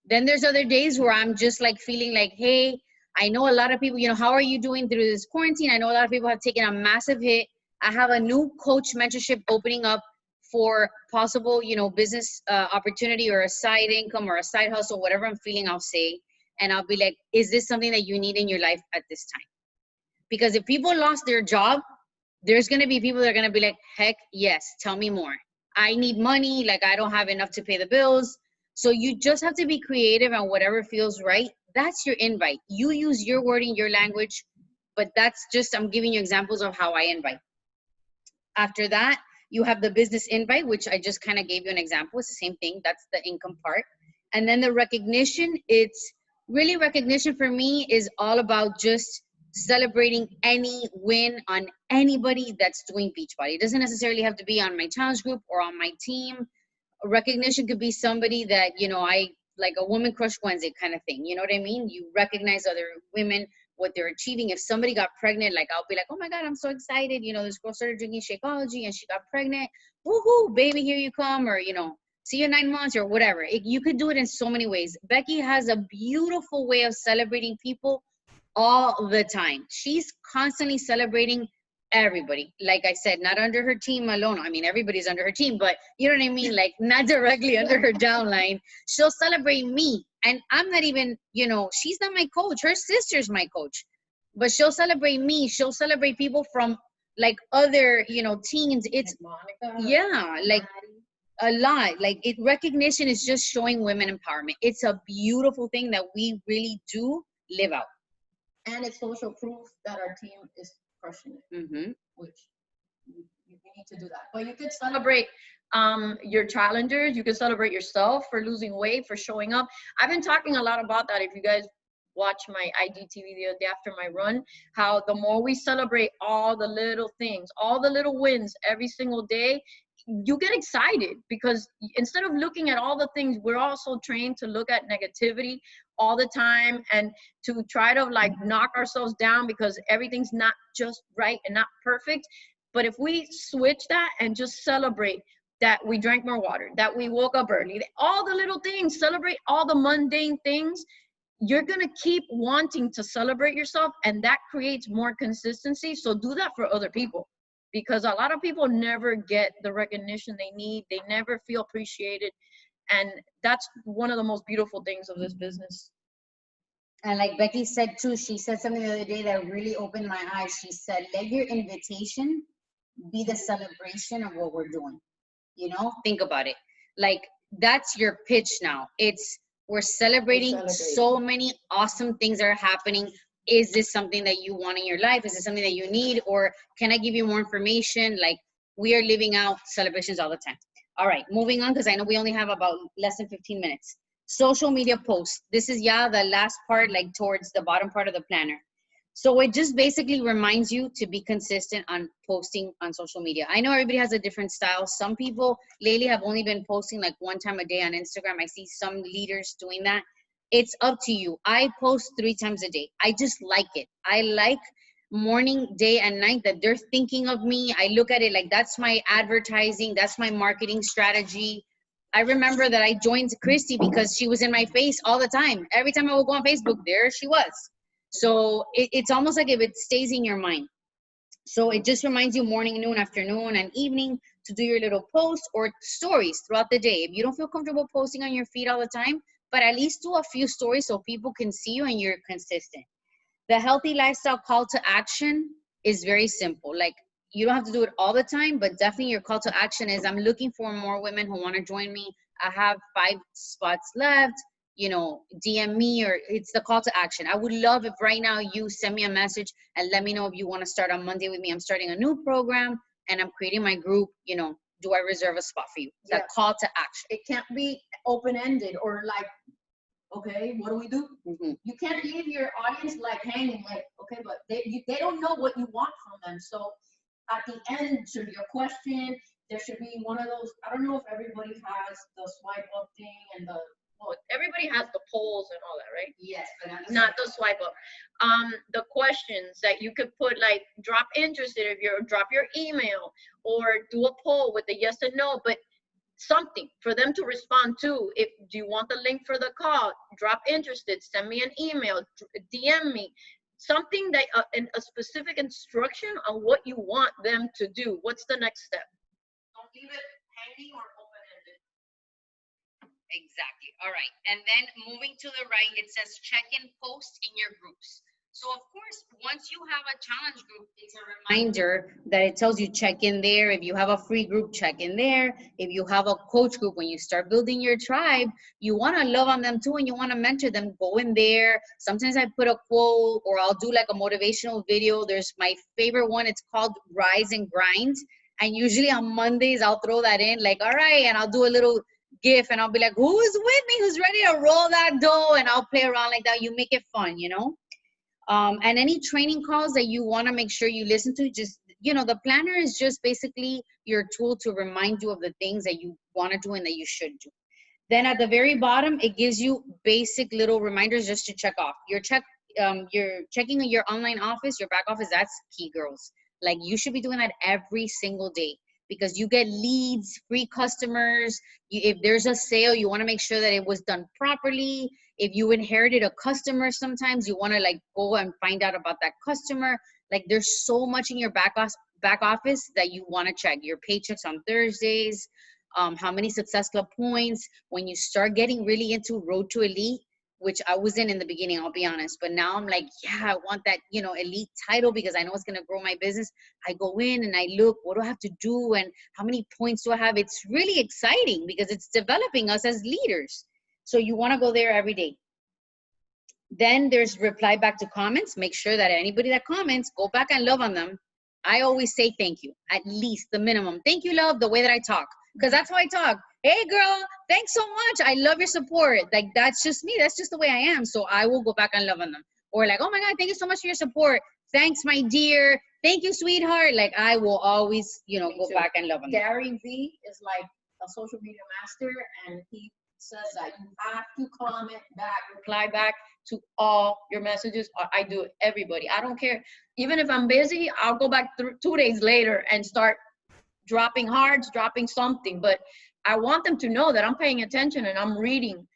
Then there's other days where I'm just like feeling like, hey, I know a lot of people, how are you doing through this quarantine? I know a lot of people have taken a massive hit. I have a new coach mentorship opening up for possible, business opportunity or a side income or a side hustle, whatever I'm feeling, I'll say. And I'll be like, is this something that you need in your life at this time? Because if people lost their job, there's going to be people that are going to be like, heck yes, tell me more. I need money. Like, I don't have enough to pay the bills. So you just have to be creative and whatever feels right. That's your invite. You use your wording, your language, but that's just, I'm giving you examples of how I invite. After that, you have the business invite, which I just kind of gave you an example. It's the same thing. That's the income part. And then the recognition, it's really recognition for me is all about just celebrating any win on anybody that's doing Beachbody. It doesn't necessarily have to be on my challenge group or on my team. Recognition could be somebody that, I like a Woman Crush Wednesday kind of thing. You know what I mean? You recognize other women, what they're achieving. If somebody got pregnant, like I'll be like, oh my God, I'm so excited. This girl started drinking Shakeology and she got pregnant. Woohoo, baby, here you come. Or, see you in 9 months or whatever. You could do it in so many ways. Becky has a beautiful way of celebrating people all the time. She's constantly celebrating everybody. Like I said, not under her team alone. I mean, everybody's under her team, but you know what I mean? Like not directly under her downline. She'll celebrate me. And I'm not even, she's not my coach. Her sister's my coach. But she'll celebrate me. She'll celebrate people from like other, teams. It's, Monica, yeah, like Maddie. a lot. Like recognition is just showing women empowerment. It's a beautiful thing that we really do live out. And it's social proof that our team is crushing it, which you need to do that. But you could celebrate your challengers. You can celebrate yourself for losing weight, for showing up. I've been talking a lot about that. If you guys watch my IGTV the other day after my run, how the more we celebrate all the little things, all the little wins every single day, you get excited because instead of looking at all the things, we're also trained to look at negativity all the time and to try to like knock ourselves down because everything's not just right and not perfect. But if we switch that and just celebrate that we drank more water, that we woke up early, all the little things, celebrate all the mundane things, you're going to keep wanting to celebrate yourself, and that creates more consistency. So do that for other people, because a lot of people never get the recognition they need. They never feel appreciated. And that's one of the most beautiful things of this business. And like Becky said too, she said something the other day that really opened my eyes. She said, let your invitation be the celebration of what we're doing. Think about it. Like that's your pitch now. We're celebrating so many awesome things that are happening. Is this something that you want in your life? Is this something that you need? Or can I give you more information? Like we are living out celebrations all the time. All right, moving on, because I know we only have about less than 15 minutes. Social media posts. This is the last part, like towards the bottom part of the planner. So it just basically reminds you to be consistent on posting on social media. I know everybody has a different style. Some people lately have only been posting like one time a day on Instagram. I see some leaders doing that. It's up to you. I post 3 times a day. I just like it. I like morning, day, and night that they're thinking of me. I look at it like that's my advertising. That's my marketing strategy. I remember that I joined Christy because she was in my face all the time. Every time I would go on Facebook, there she was. So it's almost like if it stays in your mind. So it just reminds you morning, noon, afternoon, and evening to do your little posts or stories throughout the day. If you don't feel comfortable posting on your feed all the time, but at least do a few stories so people can see you and you're consistent. The healthy lifestyle call to action is very simple. Like you don't have to do it all the time, but definitely your call to action is I'm looking for more women who want to join me. I have 5 spots left. DM me, or it's the call to action. I would love if right now you send me a message and let me know if you want to start on Monday with me. I'm starting a new program and I'm creating my group. Do I reserve a spot for you? That call to action. It can't be open-ended or like, okay, what do we do? You can't leave your audience like hanging, like, okay, but they don't know what you want from them. So at the end should be a question. There should be one of those. I don't know if everybody has the swipe up thing and everybody has the polls and all that, right? Yes, but not the swipe up. The questions that you could put, like drop interested, if you're drop your email or do a poll with a yes and no, but something for them to respond to. If do you want the link for the call, drop interested, send me an email, DM me, something that a specific instruction on what you want them to do. What's the next step? Don't leave it hanging or open-ended. Exactly. All right. And then moving to the right, it says check-in post in your groups. So of course, once you have a challenge group, it's a reminder that it tells you check in there. If you have a free group, check in there. If you have a coach group, when you start building your tribe, you want to love on them too, and you want to mentor them, go in there. Sometimes I put a quote, or I'll do like a motivational video. There's my favorite one. It's called Rise and Grind. And usually on Mondays, I'll throw that in, like, all right, and I'll do a little GIF, and I'll be like, who's with me? Who's ready to roll that dough? And I'll play around like that. You make it fun, you know? And any training calls that you want to make sure you listen to, just, you know, the planner is just basically your tool to remind you of the things that you want to do and that you should do. Then at the very bottom, it gives you basic little reminders just to check off. You're checking your online office, your back office. That's key, girls. Like, you should be doing that every single day, because you get leads, free customers. If there's a sale, you want to make sure that it was done properly. If you inherited a customer, sometimes you want to like go and find out about that customer. Like, there's so much in your back office that you want to check. Your paychecks on Thursdays, how many Success Club points. When you start getting really into Road to Elite, which I was in the beginning, I'll be honest, but now I'm like, yeah, I want that, you know, elite title, because I know it's going to grow my business. I go in and I look, what do I have to do? And how many points do I have? It's really exciting because it's developing us as leaders. So you want to go there every day. Then there's reply back to comments. Make sure that anybody that comments, go back and love on them. I always say thank you, at least the minimum. Thank you, love, the way that I talk, because that's how I talk. Hey girl, thanks so much. I love your support. Like, that's just me. That's just the way I am. So I will go back and love on them. Or like, oh my God, thank you so much for your support. Thanks, my dear. Thank you, sweetheart. Like, I will always, you know, go back and love on them. Gary V is like a social media master, and he says that you have to comment back, reply back to all your messages. I do it, everybody. I don't care. Even if I'm busy, I'll go back 2 days later and start dropping hearts, dropping something. But I want them to know that I'm paying attention and I'm reading,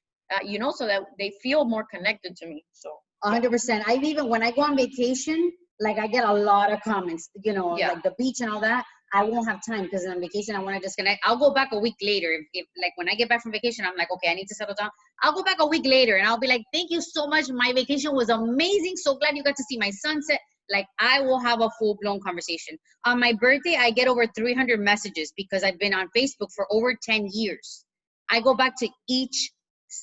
you know, so that they feel more connected to me. So 100%. I even, when I go on vacation, like, I get a lot of comments, you know, like the beach and all that. I won't have time because on vacation I want to disconnect. I'll go back a week later. If like when I get back from vacation, I'm like, okay, I need to settle down. I'll go back a week later and I'll be like, thank you so much. My vacation was amazing. So glad you got to see my sunset. Like, I will have a full-blown conversation. On my birthday, I get over 300 messages because I've been on Facebook for over 10 years. I go back to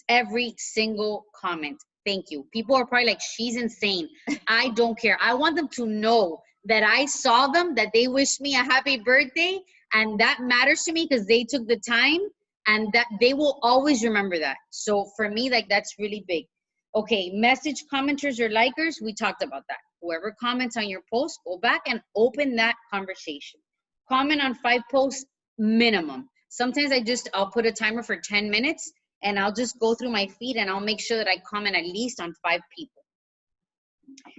every single comment. Thank you. People are probably like, she's insane. I don't care. I want them to know that I saw them, that they wished me a happy birthday, and that matters to me because they took the time, and that they will always remember that. So for me, like, that's really big. Okay, message commenters or likers, we talked about that. Whoever comments on your post, go back and open that conversation. Comment on 5 posts minimum. Sometimes I'll put a timer for 10 minutes and I'll just go through my feed and I'll make sure that I comment at least on 5 people.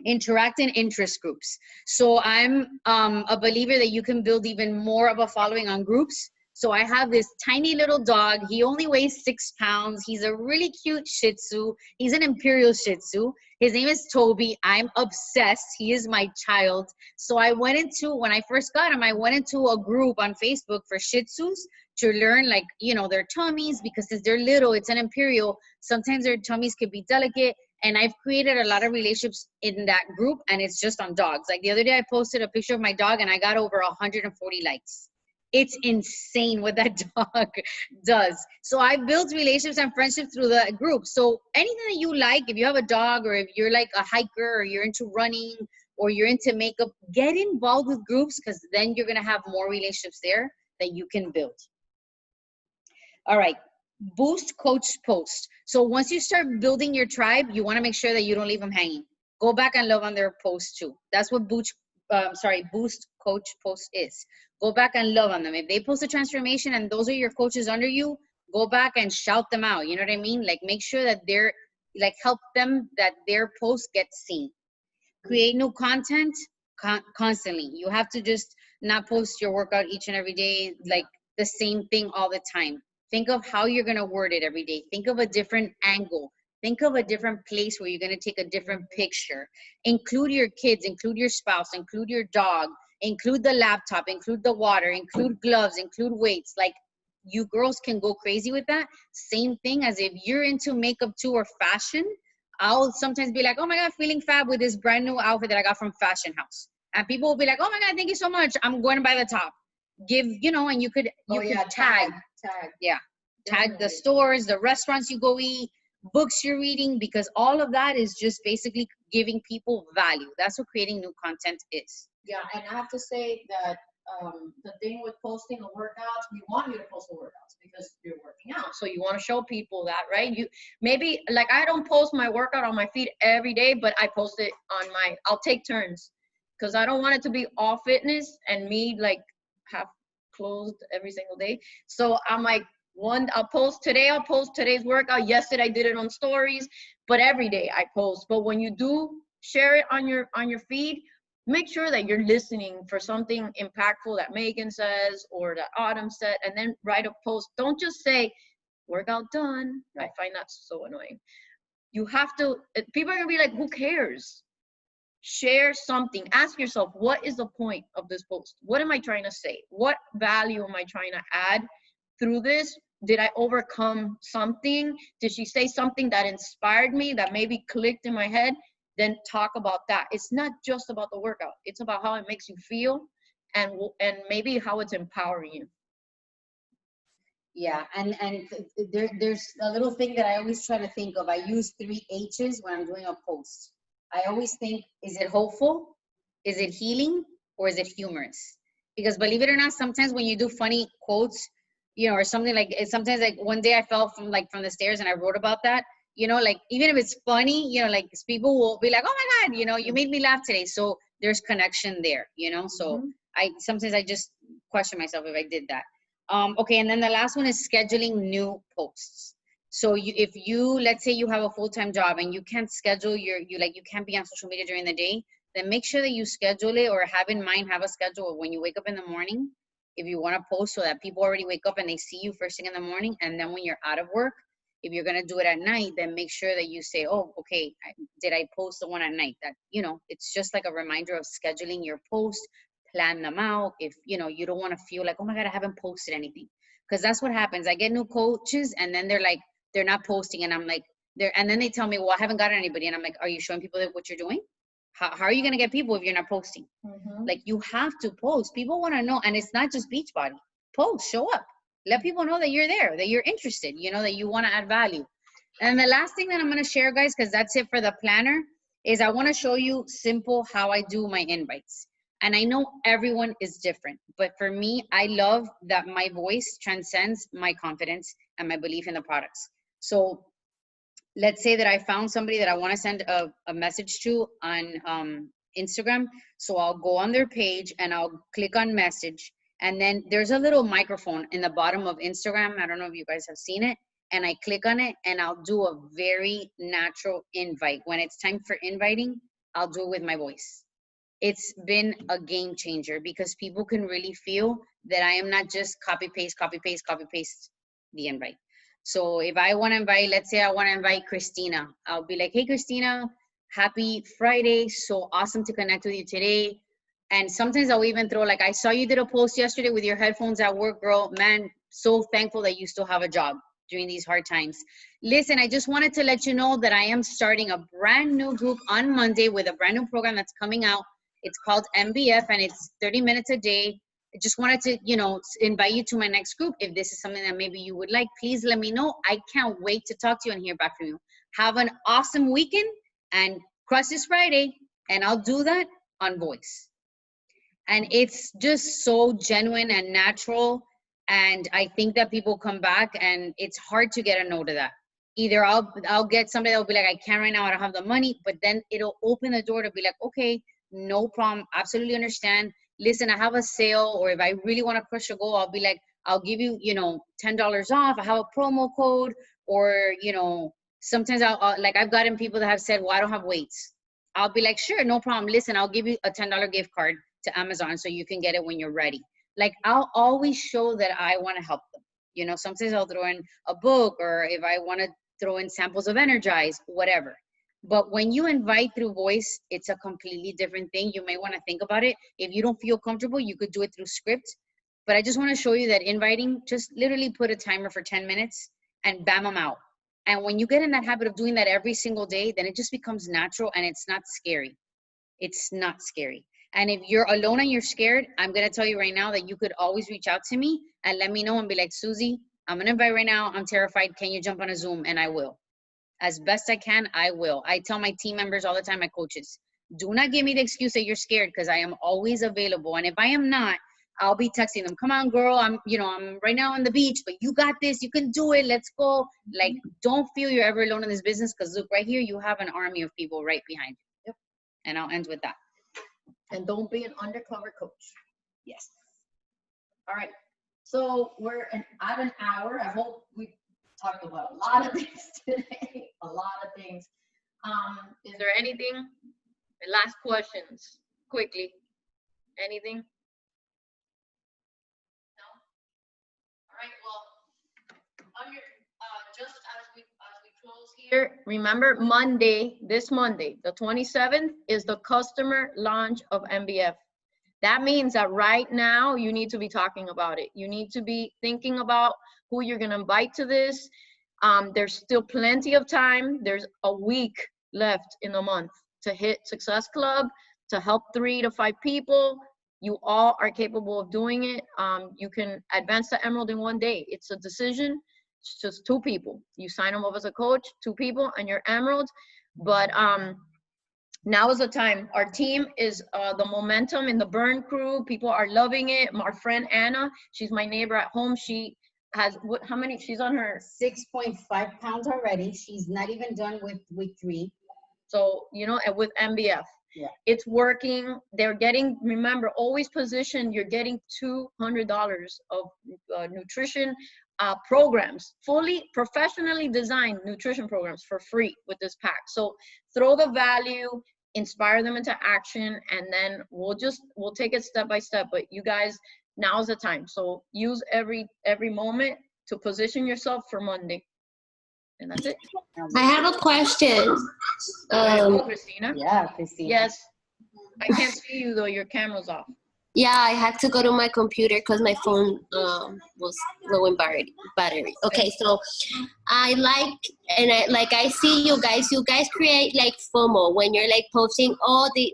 Interact in interest groups. So I'm a believer that you can build even more of a following on groups. So I have this tiny little dog. He only weighs 6 pounds. He's a really cute Shih Tzu. He's an Imperial Shih Tzu. His name is Toby. I'm obsessed. He is my child. So when I first got him, I went into a group on Facebook for Shih Tzus to learn, like, you know, their tummies, because since they're little, it's an Imperial. Sometimes their tummies could be delicate. And I've created a lot of relationships in that group, and it's just on dogs. Like the other day, I posted a picture of my dog and I got over 140 likes. It's insane what that dog does. So I built relationships and friendships through the group. So anything that you like, if you have a dog, or if you're like a hiker, or you're into running, or you're into makeup, get involved with groups, because then you're gonna have more relationships there that you can build. All right, boost coach post. So once you start building your tribe, you wanna make sure that you don't leave them hanging. Go back and love on their posts too. That's what boost coach post is. Go back and love on them. If they post a transformation and those are your coaches under you, go back and shout them out. You know what I mean? Like, make sure that they're, like, help them that their post gets seen. Create new content constantly. You have to just not post your workout each and every day, like the same thing all the time. Think of how you're going to word it every day. Think of a different angle. Think of a different place where you're going to take a different picture. Include your kids, include your spouse, include your dog, include the laptop, include the water, include gloves, include weights. Like, you girls can go crazy with that. Same thing as if you're into makeup too or fashion. I'll sometimes be like, oh my God, feeling fab with this brand new outfit that I got from Fashion House. And people will be like, oh my God, thank you so much. I'm going to buy the top. Give, and you could tag. Yeah. Tag the stores, the restaurants you go eat, books you're reading, because all of that is just basically giving people value. That's what creating new content is. Yeah, and I have to say that the thing with posting the workouts, we want you to post the workouts because you're working out. So you want to show people that, right? You maybe, like, I don't post my workout on my feed every day, but I post it on I'll take turns, because I don't want it to be all fitness and me like half closed every single day. So I'm like, I'll post today's workout. Yesterday I did it on stories, but every day I post. But when you do share it on your feed, make sure that you're listening for something impactful that Megan says or that Autumn said, and then write a post. Don't just say workout done. I find that so annoying. You have to, people are gonna be like, who cares? Share something. Ask yourself, what is the point of this post? What am I trying to say? What value am I trying to add through this? Did I overcome something? Did she say something that inspired me, that maybe clicked in my head? Then talk about that. It's not just about the workout. It's about how it makes you feel and maybe how it's empowering you. Yeah, and there's a little thing that I always try to think of. I use 3 H's when I'm doing a post. I always think, is it hopeful? Is it healing? Or is it humorous? Because believe it or not, sometimes when you do funny quotes, or something like, sometimes like one day I fell from the stairs and I wrote about that, like even if it's funny, like people will be like, oh my God, you made me laugh today. So there's connection there, so sometimes I just question myself if I did that. Okay, and then the last one is scheduling new posts. So if you, let's say you have a full-time job and you can't schedule you can't be on social media during the day, then make sure that you schedule it, or have in mind, have a schedule of when you wake up in the morning, if you want to post, so that people already wake up and they see you first thing in the morning. And then when you're out of work, if you're going to do it at night, then make sure that you say, oh, okay, did I post the one at night? That, it's just like a reminder of scheduling your post, plan them out. If, you don't want to feel like, oh my God, I haven't posted anything. Because that's what happens. I get new coaches and then they're like, they're not posting. And I'm like, and then they tell me, well, I haven't gotten anybody. And I'm like, are you showing people what you're doing? How are you going to get people if you're not posting? Mm-hmm. Like, you have to post. People want to know. And it's not just Beachbody. Post, show up. Let people know that you're there, that you're interested, that you want to add value. And the last thing that I'm going to share, guys, because that's it for the planner, is I want to show you simple how I do my invites. And I know everyone is different, but for me, I love that my voice transcends my confidence and my belief in the products. So let's say that I found somebody that I want to send a message to on Instagram. So I'll go on their page and I'll click on message. And then there's a little microphone in the bottom of Instagram. I don't know if you guys have seen it. And I click on it and I'll do a very natural invite. When it's time for inviting, I'll do it with my voice. It's been a game changer because people can really feel that I am not just copy paste the invite. So if I want to invite, let's say I want to invite Christina, I'll be like, hey, Christina, happy Friday. So awesome to connect with you today. And sometimes I'll even throw, like, I saw you did a post yesterday with your headphones at work, girl. Man, so thankful that you still have a job during these hard times. Listen, I just wanted to let you know that I am starting a brand new group on Monday with a brand new program that's coming out. It's called MBF and it's 30 minutes a day. I just wanted to, invite you to my next group. If this is something that maybe you would like, please let me know. I can't wait to talk to you and hear back from you. Have an awesome weekend and crush this Friday. And I'll do that on voice. And it's just so genuine and natural. And I think that people come back and it's hard to get a no to that. Either I'll get somebody that'll be like, I can't right now, I don't have the money, but then it'll open the door to be like, okay, no problem, absolutely understand. Listen, I have a sale, or if I really want to crush a goal, I'll be like, I'll give you, $10 off. I have a promo code, or, sometimes I've gotten people that have said, well, I don't have weights. I'll be like, sure, no problem. Listen, I'll give you a $10 gift card to Amazon so you can get it when you're ready. Like, I'll always show that I want to help them. You know, sometimes I'll throw in a book, or if I want to throw in samples of Energize, whatever. But when you invite through voice, it's a completely different thing. You may want to think about it. If you don't feel comfortable, you could do it through script. But I just want to show you that inviting, just literally put a timer for 10 minutes and bam them out. And when you get in that habit of doing that every single day, then it just becomes natural and it's not scary. It's not scary. And if you're alone and you're scared, I'm going to tell you right now that you could always reach out to me and let me know and be like, Susie, I'm going to invite right now. I'm terrified. Can you jump on a Zoom? And I will. As best I can, I will. I tell my team members all the time, my coaches, do not give me the excuse that you're scared, because I am always available. And if I am not, I'll be texting them, come on, girl, I'm right now on the beach, but you got this, you can do it, let's go. Like, don't feel you're ever alone in this business, because look, right here, you have an army of people right behind you. Yep. And I'll end with that. And don't be an undercover coach. Yes. All right. So we're at an hour. I hope we talked about a lot of things today. A lot of things. Is there anything? Last questions, quickly. Anything? No? All right. Well, just as we close here, remember this Monday, the 27th, is the customer launch of MBF. That means that right now you need to be talking about it. You need to be thinking about who you're going to invite to this. There's still plenty of time. There's a week left in the month to hit Success Club, to help 3 to 5 people. You all are capable of doing it. You can advance to Emerald in 1 day. It's a decision. It's just 2 people. You sign them up as a coach, 2 people, and you're Emerald. But now is the time. Our team is the momentum in the burn crew. People are loving it. Our friend Anna, she's my neighbor at home. She has how many? She's on her 6.5 pounds already. She's not even done with week 3. So, and with MBF, yeah, it's working. They're getting, remember, always position, you're getting $200 of nutrition programs, fully professionally designed nutrition programs for free with this pack. So throw the value, inspire them into action, and then we'll take it step by step. But you guys, now's the time. So use every moment to position yourself for Monday. And that's it. I have a question. Christina? Yeah, Christina. Yes. I can't see you though. Your camera's off. Yeah, I had to go to my computer because my phone was low in battery. Okay, so I see you guys create like FOMO when you're like posting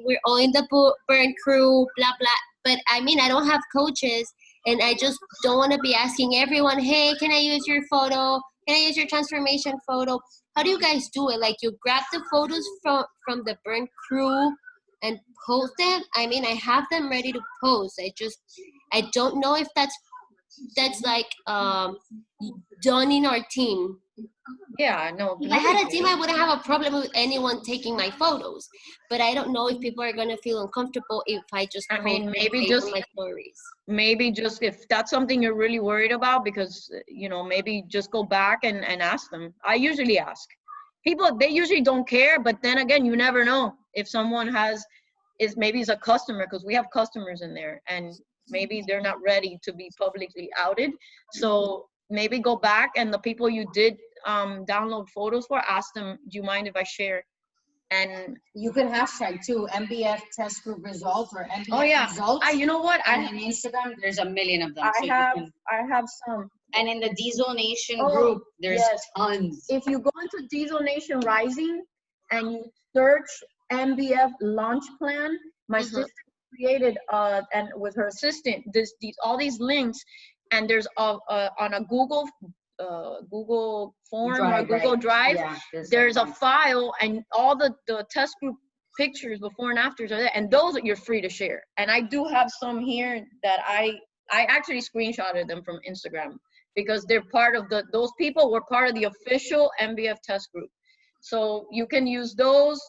we're all in the burn crew, blah blah. But I mean, I don't have coaches, and I just don't want to be asking everyone, hey, can I use your photo? Can I use your transformation photo? How do you guys do it? Like, you grab the photos from the burn crew and post them? I mean, I have them ready to post. I don't know if that's like done in our team. Yeah, no. If I had a team, I wouldn't have a problem with anyone taking my photos. But I don't know if people are gonna feel uncomfortable if I just post my stories. Maybe just if that's something you're really worried about, because maybe just go back and ask them. I usually ask. People, they usually don't care, but then again, you never know if someone maybe it's a customer, because we have customers in there and maybe they're not ready to be publicly outed. So maybe go back, and the people you did download photos for, ask them, do you mind if I share? And you could hashtag too, MBF test group results or MBF results. You know what? And on Instagram, there's a million of them. I have some. And in the Diesel Nation group, there's tons. If you go into Diesel Nation Rising and you search MBF launch plan, my sister created and with her assistant all these links, and there's on a Google form Drive, or Google Drive, there's a file, and all the test group pictures before and afters are there, and those you're free to share. And I do have some here that I actually screenshotted them from Instagram, because they're part of those people were part of the official MBF test group. So you can use those.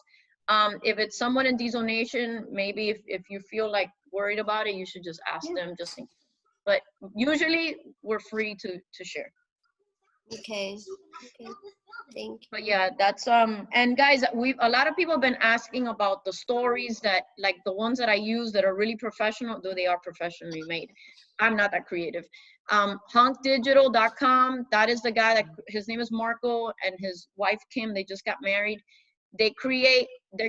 If it's someone in Diesel Nation, maybe if you feel like worried about it, you should just ask them just in case. But usually we're free to share. Okay. Thank you. But yeah, that's and guys, a lot of people have been asking about the stories that, like the ones that I use that are really professional, though they are professionally made. I'm not that creative. Hunkdigital.com. That is the guy that, his name is Marco, and his wife Kim. They just got married. They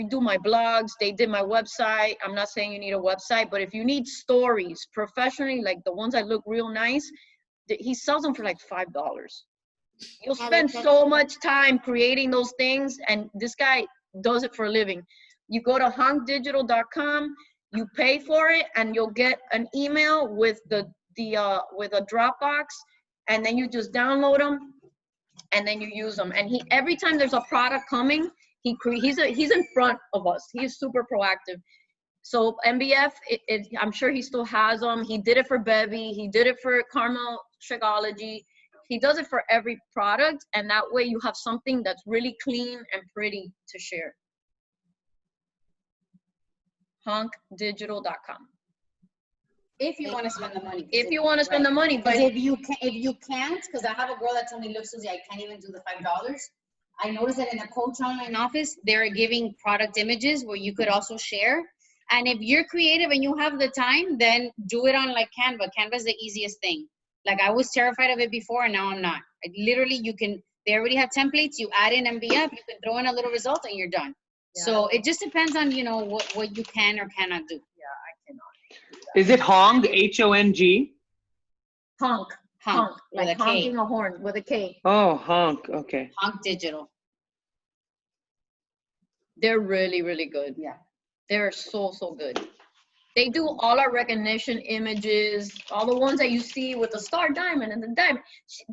do my blogs. They did my website. I'm not saying you need a website, but if you need stories professionally, like the ones that look real nice, he sells them for like $5. You'll spend so much time creating those things, and this guy does it for a living. You go to hunkdigital.com, you pay for it, and you'll get an email with with a Dropbox, and then you just download them, and then you use them. And every time there's a product coming, he's in front of us. He is super proactive. So MBF, I'm sure he still has them. He did it for Becky. He did it for Caramel Shakeology. He does it for every product, and that way you have something that's really clean and pretty to share. Hunkdigital.com. If you want to spend the money. If you want to spend the money, but if you can't, because I have a girl that told me, look, Susie, I can't even do the $5. I noticed that in the Coach Online office, they're giving product images where you could also share. And if you're creative and you have the time, then do it on like Canva. Canva is the easiest thing. Like I was terrified of it before, and now I'm not. Literally, they already have templates. You add in MBF, you can throw in a little result, and you're done. Yeah. So it just depends on, what you can or cannot do. Yeah, I cannot. Is it Hong, H-O-N-G? Honk, like honking a horn with a K. Oh, Honk, okay. Honk Digital. They're really, really good. Yeah. They're so, so good. They do all our recognition images, all the ones that you see with the star diamond and the diamond.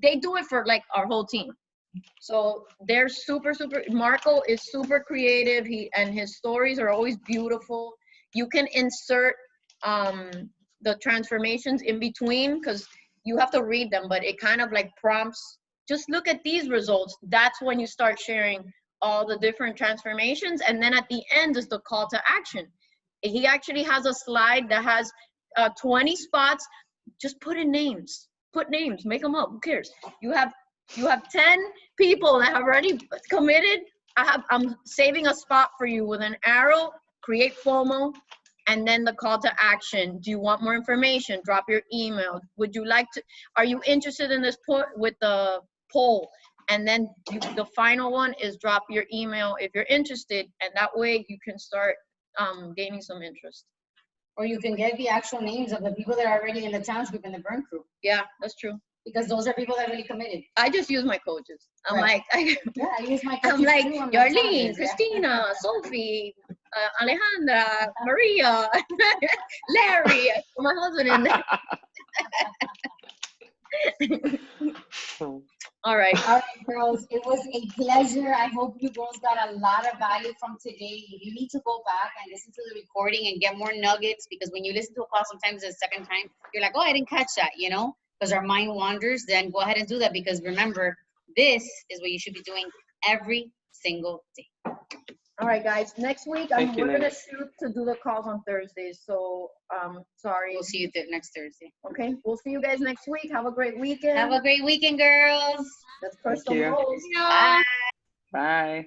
They do it for like our whole team. So they're super, super, Marco is super creative. And his stories are always beautiful. You can insert the transformations in between, because you have to read them, but it kind of like prompts, just look at these results. That's when you start sharing all the different transformations. And then at the end is the call to action. He actually has a slide that has 20 spots. Just put in names. Put names. Make them up. Who cares? You have 10 people that have already committed. I'm saving a spot for you with an arrow. Create FOMO, and then the call to action. Do you want more information? Drop your email. Would you like to? Are you interested in this with the poll? And then the final one is drop your email if you're interested, and that way you can start gaining some interest. Or you can get the actual names of the people that are already in the challenge group in the burn crew. Yeah, that's true. Because those are people that really committed. I just use my coaches. I'm like, I use my coaches. I'm like, Yarlene, Christina, Sophie, Alejandra, Maria, Larry. My husband in there. All right, girls. It was a pleasure. I hope you girls got a lot of value from today. You need to go back and listen to the recording and get more nuggets, because when you listen to a call, sometimes the second time, you're like, oh, I didn't catch that, because our mind wanders. Then go ahead and do that, because remember, this is what you should be doing every single day. All right, guys. Next week, we're going to shoot to do the calls on Thursdays. So, sorry. We'll see you next Thursday. Okay. We'll see you guys next week. Have a great weekend. Have a great weekend, girls. Let's push some goals. Bye.